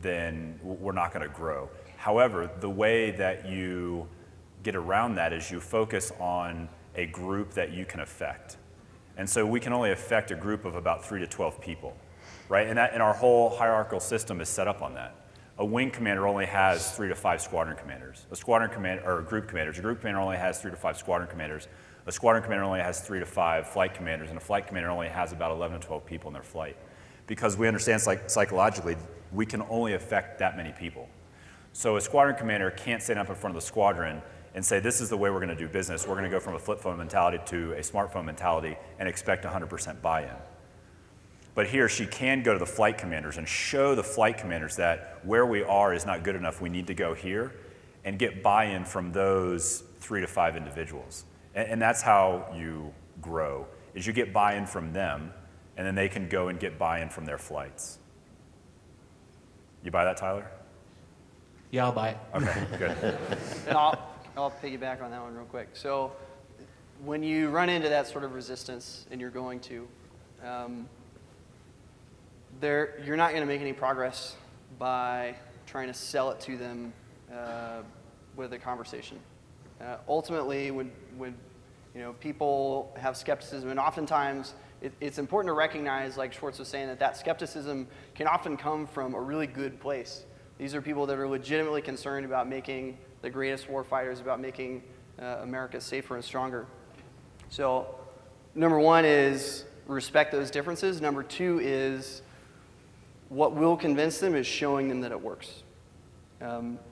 then we're not going to grow. However, the way that you get around that is you focus on a group that you can affect. And so we can only affect a group of about 3 to 12 people, right? And our whole hierarchical system is set up on that. A wing commander only has 3 to 5 squadron commanders. A squadron commander, or group commanders, a group commander only has 3 to 5 squadron commanders. A squadron commander only has 3 to 5 flight commanders, and a flight commander only has about 11 to 12 people in their flight. Because we understand psychologically, we can only affect that many people. So a squadron commander can't stand up in front of the squadron and say, this is the way we're going to do business. We're going to go from a flip phone mentality to a smartphone mentality and expect 100% buy-in. But he or she can go to the flight commanders and show the flight commanders that where we are is not good enough, we need to go here, and get buy-in from those 3 to 5 individuals. And that's how you grow, is you get buy-in from them, and then they can go and get buy-in from their flights. You buy that, Tyler? Yeah, I'll buy it. Okay, good. And I'll piggyback on that one real quick. So when you run into that sort of resistance, and you're going to, you're not going to make any progress by trying to sell it to them with a conversation. Ultimately, when people have skepticism, and oftentimes it's important to recognize, like Schwartz was saying, that skepticism can often come from a really good place. These are people that are legitimately concerned about making the greatest war fighters, about making America safer and stronger. So number one is respect those differences. Number two is what will convince them is showing them that it works.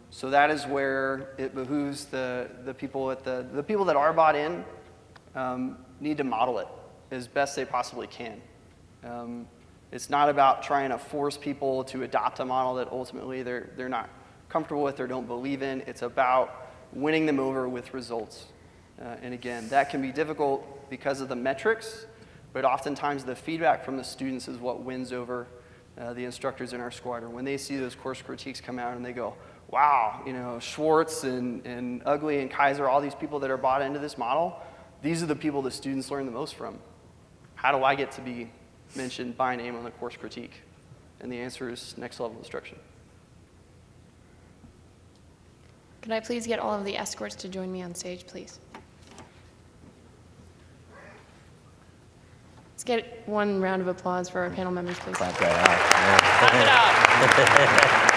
So that is where it behooves the people the people that are bought in need to model it as best they possibly can. It's not about trying to force people to adopt a model that ultimately they're not comfortable with or don't believe in. It's about winning them over with results. And again, that can be difficult because of the metrics, but oftentimes the feedback from the students is what wins over the instructors in our squadron. When they see those course critiques come out and they go, wow, Schwartz and Ugly and Kaiser, all these people that are bought into this model, these are the people the students learn the most from. How do I get to be mentioned by name on the course critique? And the answer is next level instruction. Could I please get all of the escorts to join me on stage, please? Let's get one round of applause for our panel members, please. Clap that out. Clap it out.